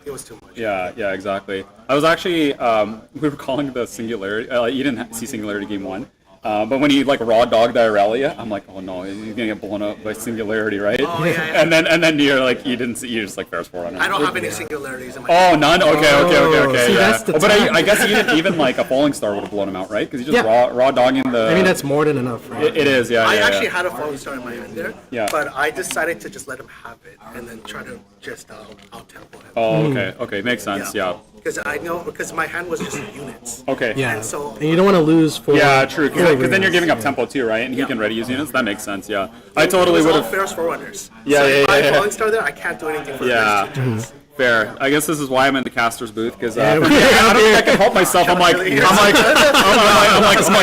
it was too much. Yeah, exactly. I was actually we were calling the singularity. You didn't see singularity game 1. But when he like raw dogged Irelia, I'm like, oh no, he's gonna get blown up by singularity, right? Oh, yeah. And then you're like, you didn't see, you just like Ferris Forerunner. I don't have any singularities in my Oh, none. Okay. See, Yeah. that's the But I guess even like a falling star would have blown him out, right? Because he just raw dogging the. I mean, that's more than enough, right? It is, yeah. I actually had a falling star in my hand there. Yeah. But I decided to just let him have it and then try to just out-tempo him. Oh, okay, makes sense. Yeah. Because my hand was just units. Okay. Yeah. And so And you don't want to lose for. Yeah, true. Because then you're giving up tempo too, right? And he can ready use units. That makes sense. Yeah. I totally would have. Ferris Forerunners. Yeah, so yeah, if I yeah. falling star there, I can't do anything for Yeah. the next 2 turns. Fair. I guess this is why I'm in the caster's booth because Yeah, I don't think I can help myself. I'm like,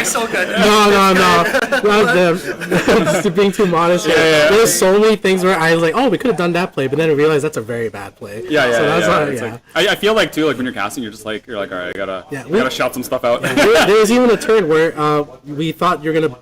So good. No. Just being too modest. Yeah. There's so many things where I was like, oh, we could have done that play, but then I realized that's a very bad play. Yeah. So that's why, It's like, I feel like too, like when you're casting, you're like, all right, I gotta shout some stuff out. There was even a turn where we thought you're gonna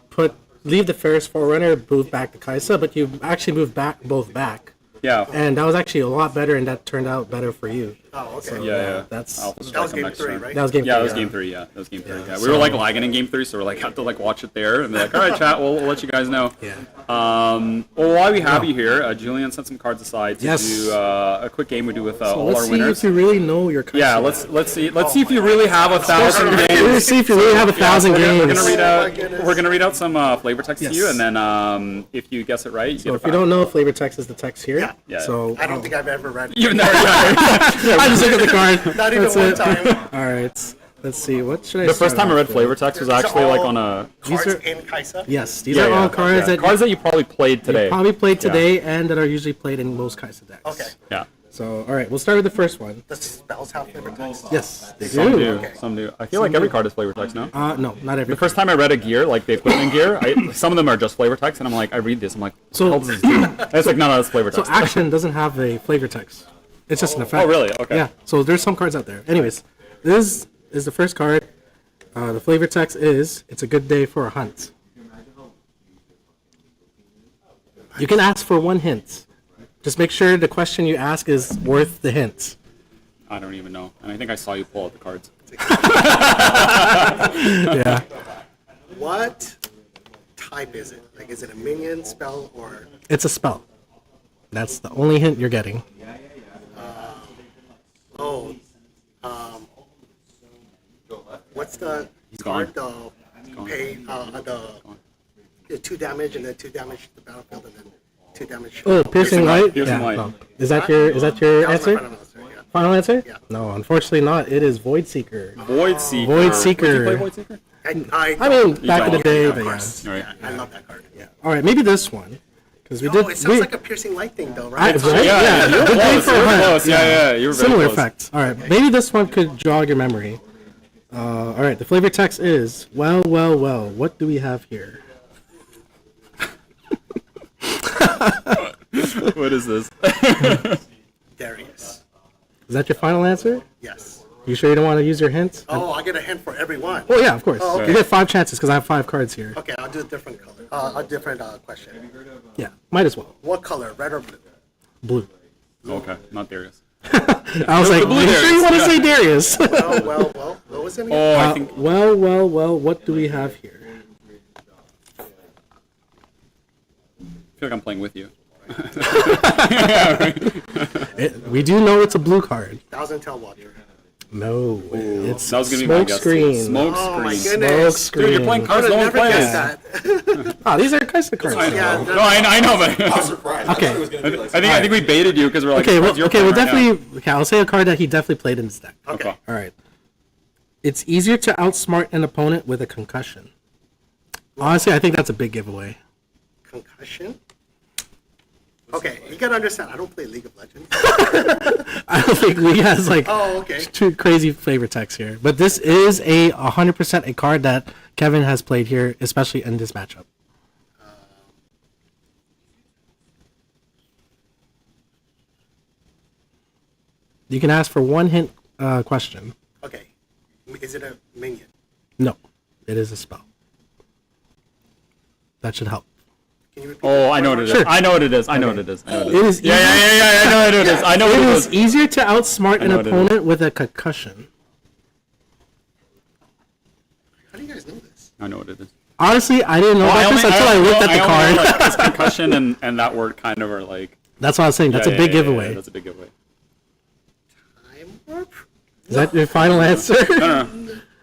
leave the Ferris Forerunner, move back to Kaisa, but you actually moved both back. Yeah. And that was actually a lot better, and that turned out better for you. Oh, okay. So, Yeah. That's That was game 3, right? that was game. Yeah, that three, was game 3. Yeah, that was game 3. Yeah, we were like lagging in game 3, so we're like had to like watch it there and be like, all right, chat, we'll let you guys know. Yeah. Well, while we have you here, Julian set some cards aside to Yes. do a quick game we do with all Let's our see winners. if you really know your Kaisa. Yeah, let's see if you really have 1,000 games. Let's see if you really have 1,000 games. We're gonna read out some flavor text to you, and then if you guess it right, you So get if you don't know, flavor text is the text here. Yeah. So I don't think I've ever read it. You've never I just look at the card. Not even That's one it. time. All right. Let's see. What should I? The first start time I read off with? flavor text was actually like on a Cards These are- in Kaisa. Yes, these are all cards that cards that you probably played today. you probably played today and that are usually played in most Kaisa decks. Okay. Yeah. So all right, we'll start with the first one. The spells have flavor text. Yes, they Some do. do. Okay. Some do. I feel like every card is flavor text, no? No, not every. The first time I read a gear, like the equipment gear, some of them are just flavor text, and I'm like, I read this, I'm like, So- what the hell does this do? And it's like, no, that's flavor So text. action doesn't have a flavor text. It's just an effect. Oh, really? Okay. Yeah. So there's some cards out there. Anyways, this is the first card. The flavor text is "It's a good day for a hunt." You can ask for one hint. Just make sure the question you ask is worth the hint. I don't even know. And I think I saw you pull out the cards. Yeah. What type is it? Like, is it a minion, spell, or... It's a spell. That's the only hint you're getting. What's the He's card? gone. The 2 damage and then 2 damage to the battlefield and then 2 damage. Oh, piercing light. Piercing light. No. Is that your That was my answer? final answer, yeah. Final answer? Yeah. No, unfortunately not. It is Void Seeker. Void Seeker. Void Seeker. Would you play Void Seeker? I mean, back in the don't. day, of but yeah. course. All right. Yeah, I love that card. Yeah. All right, maybe this one, because we Oh, did. it sounds we, like a piercing light thing, though, I, right? right? Yeah, you were Good day close. for You a were hunt. close. Yeah, you were very Similar close. effect. All right, maybe this one could jog your memory. All right, the flavor text is, well, well, well, what do we have here? What is this? Darius. Is that your final answer? Yes. You sure you don't want to use your hints? Oh, I get a hint for every one. Oh, yeah, of course. Oh, okay. You get 5 chances because I have 5 cards here. Okay, I'll do a different color. A different question. Yeah, might as well. What color, red or blue? Blue. Okay, not Darius. I was like, blue are you sure you want to say Darius? Well. What was it again? Oh, I think well, well, well, what do we have here? I feel like I'm playing with you. We do know it's a blue card. Thousand Tail Watcher. No, it's That was gonna be my smoke guess. screen. Smoke Oh my screen. goodness. Smoke Dude, you're playing screen. cards I no would one never plays. guessed that. Oh, these are guys the cards. Yeah, No, I know, but I was surprised. Okay. I thought it was gonna be like I think we baited you because we're like, Okay, oh, well, it's your okay, we'll turn right now. definitely. Okay, I'll say a card that he definitely played in his deck. Okay. All right. It's easier to outsmart an opponent with a concussion. Honestly, I think that's a big giveaway. Concussion? Okay, you gotta understand, I don't play League of Legends. I don't think Lee has like Oh, okay. too crazy flavor text here, but this is 100% a card that Kevin has played here, especially in this matchup. You can ask for one hint question. Okay. Is it a minion? No, it is a spell. That should help. Can you repeat Oh, that? I know what it is. Sure. I know what it is. I know what it is. I know what It is Yeah, I know what it is. I know what It it is is. easier to outsmart I an know what it opponent with a concussion. How do you guys know this? I know what it is. Honestly, I didn't know about this until I looked at the only know, card. like, this concussion and that word kind of are like. That's what I was saying. That's yeah, a big yeah, giveaway. Yeah, that's a big giveaway. Time warp? Is that your final answer? No.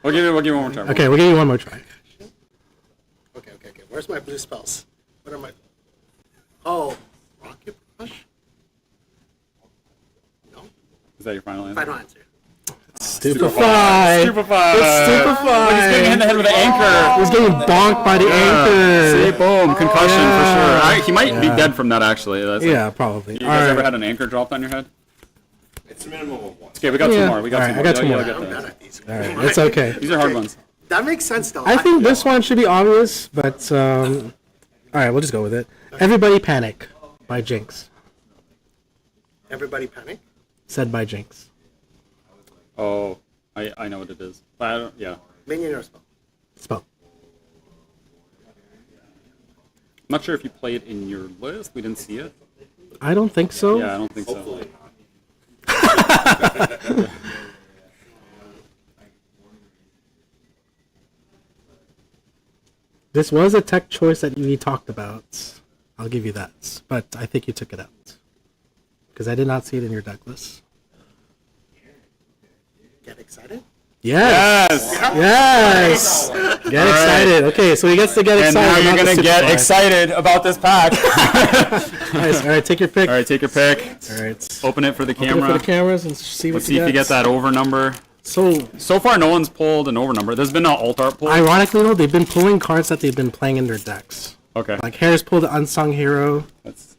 We'll give you one more time. Okay, we'll give you one more try. Okay. Where's my blue spells? What are my... Oh, Rocket Rush? No? Is that your final answer? Final answer. Stupefy. Stupefy. It's Stupefy. He's getting hit in the head with an anchor. He's getting bonked by the See, anchor. boom, concussion Yeah. for sure. He might be dead from that actually. That's like, Yeah, probably. you All guys ever right. had an anchor dropped on your head? It's a minimum of one. Okay, we got Yeah. two more. We got All two right, more. I got two You'll more. get I'm those. bad at these. All right, it's okay. These are hard ones. That makes sense, though. I think this one should be obvious, but all right, we'll just go with it. Everybody Panic by Jinx. Everybody Panic? Said by Jinx. Oh, I know what it is. But I don't, yeah. I'm Minion or spell? Spell. not sure if you played in your list. We didn't see it. I don't think so. Yeah, I don't think so. This was a tech choice that we talked about. I'll give you that. But I think you took it out. Because I did not see it in your deck list. Get excited? Yes! Yes! Get excited. Okay, so he gets to get And excited. now you're about the gonna get Stupefy. excited about this pack. Nice. All right, take your pick. All right, take your pick. All right. Open it for the Open it camera. for the cameras and see what Let's see if you get that over number. So far, no one's pulled an over number. There's been an alt art pull. Ironically, though, they've been pulling cards that they've been playing in their decks. Okay. Like Harris pulled the Unsung Hero. That's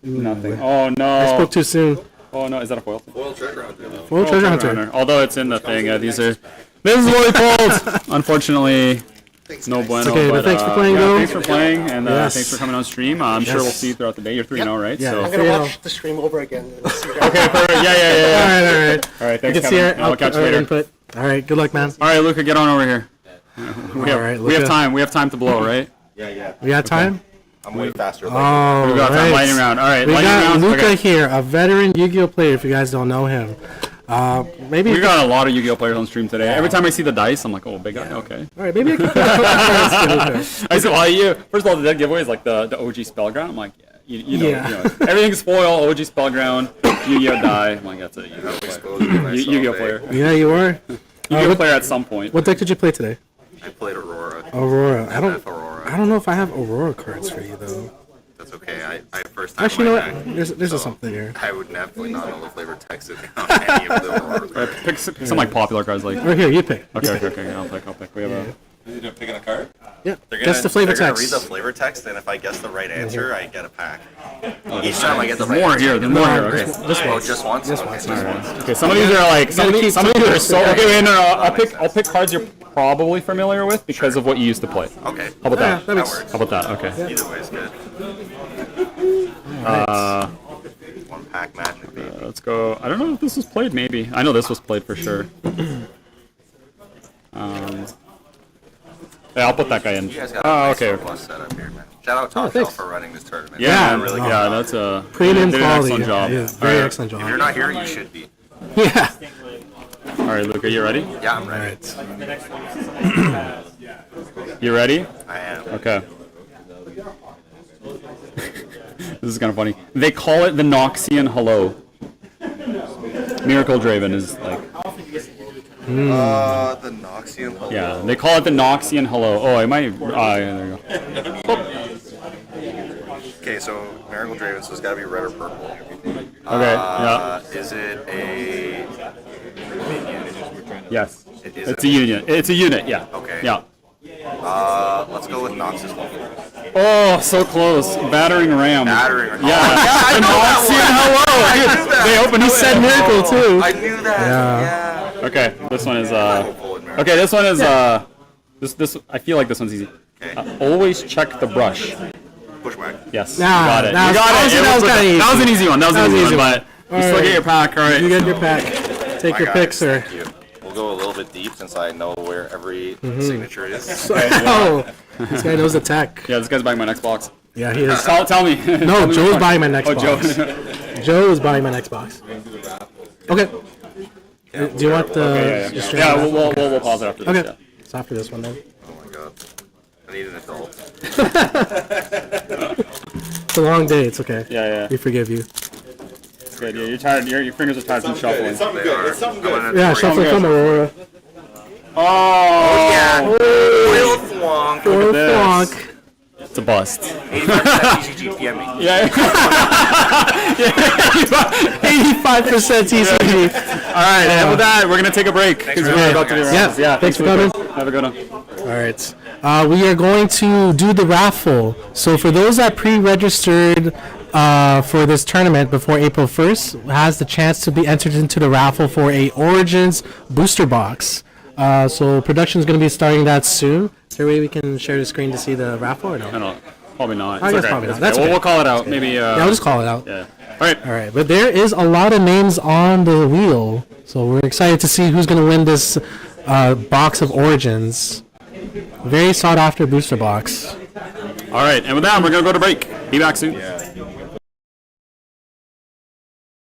Nothing. nothing. Oh no. I spoke too soon. Oh no, is that a foil? Foil treasure hunter. though. Full Treasure Hunter. Although it's in the thing, these are. This is what we pulled. Unfortunately, Thanks, no guys. bueno. Okay, but thanks for playing, though. Thanks for playing, and Yes. thanks for coming on stream. I'm sure we'll Yes. see you throughout the day. You're 3-0, Yep. right? Yeah. So. I'm gonna Yeah. watch the stream over again. And see you guys. Okay, perfect. Yeah. All right, all right. All right, You thanks, can see Kevin. our I'll catch you output, later. input. All right, good luck, man. All right, Luca, get on over here. We have, All right, we have Luca. time. We have time to blow, right? Yeah. We got time? I'm way faster. Oh, We got time. right. Lightning round. All right, We lightning got round. Luca Okay. here, a veteran Yu-Gi-Oh player. If you guys don't know him, Maybe We got a lot of Yu-Gi-Oh players on stream today. Every time I see the dice, I'm like, oh, big guy, okay. All right, maybe I can put a couple cards. I said, well, first of all, the dead giveaway is like the OG Spellground. I'm like, yeah, you know, everything's foil, OG Spellground, Yu-Gi-Oh die. I'm like, that's it. Yu-Gi-Oh player. Yeah, you are. Yu-Gi-Oh player at some point. What deck did you play today? I played Aurora. Aurora. Aurora. I don't know if I have Aurora cards for you though. That's okay. I first time. Actually, you know my what? deck, There's something here. I would definitely not know the flavor text on any of the Aurora cards. Pick some like popular cards like. Right here, you pick. Okay. I'll pick. We have a. Is he picking a card? Yeah. They're Guess the flavor they're gonna text. read the flavor text, and if I guess the right answer, I get a pack. Each time I get the right More answer. here. There's more here. Okay. Just once. Just once. Okay. Some of these are like. Some of these are so. Okay. Wait, no. I'll pick cards you're probably familiar with because of what you used to play. Okay. How about that? that makes works. How about that? Okay. Either way is good. One pack magic, baby. Let's go. I don't know if this was played. Maybe. I know this was played for sure. Yeah, I'll put that guy in. You guys got a nice okay. plus setup here, man. Shout out Top thanks. Shelf for running this tournament. Yeah, really good. yeah, that's a Premium did an quality. excellent job. Yeah, very excellent If you're job. not here, you should be. Yeah. All right, Luke, are you ready? Yeah, I'm ready. You ready? I am. Okay. This is kind of funny. They call it the Noxian Hello. Miracle Draven is like. The Noxian Hello. Yeah, they call it the Noxian Hello. Oh, I might. Yeah, there you go. Okay, so Miracle Draven, so it's got to be red or purple. Okay. Yeah. Is it a? Yes. Is It's it a unit. It's a unit. Yeah. Okay. Yeah. Let's go with Noxus Hello. Oh, so close. Battering Ram. Battering Ram. Yeah. I The know that Noxian Hello. I knew that. They opened. He said Miracle too. I knew that. Yeah. Okay. This one is. Hopeful in Miracle. Okay. This one is. This. I feel like this one's easy. Okay. Always check the brush. Bushwhack. Yes. Nah, you got it. that You was- got it. honestly, It that was kinda easy. That was an easy one. That was an easy one. But you still Alright. get your pack. All right. You get your pack. Take your My pick, guys, sir. Thank you. We'll go a little bit deep since I know where every signature is. Oh, this guy knows the tech. Yeah. This guy's buying my next box. Yeah, he is. Tell me. No, Tell me Joe's which buying my one. next Oh, box. Joe. Joe is buying my next box. Okay. Do you want the? the straight Yeah. up? We'll pause it after this. Okay. Yeah. It's after this one then. Oh my god. I need an adult. It's a long day. It's okay. Yeah. We forgive you. It's good. Yeah. You're tired. Your fingers are tired from shuffling. It's something good. It's something good. Yeah, shuffle from Aurora. Oh. Yeah. Oil Thwonk. Or this. Flonk. It's a bust. 85% TCG PM me. Yeah. 85% TCG. All right. And with that, we're gonna take a break because we're about to be around. Yeah. Thanks for coming. Have a good one. All right. We are going to do the raffle. So for those that pre-registered for this tournament before April 1st, has the chance to be entered into the raffle for a Origins booster box. So production is going to be starting that soon. Is there a way we can share the screen to see the raffle or no? I don't know. Probably not. I It's guess okay. probably not. It's That's okay. okay. We'll call it out. Maybe. Yeah, I'll just call it out. Yeah. All right. All right, but there is a lot of names on the wheel, so we're excited to see who's going to win this box of Origins. Very sought after booster box. All right. And with that, we're gonna go to break. Be back soon.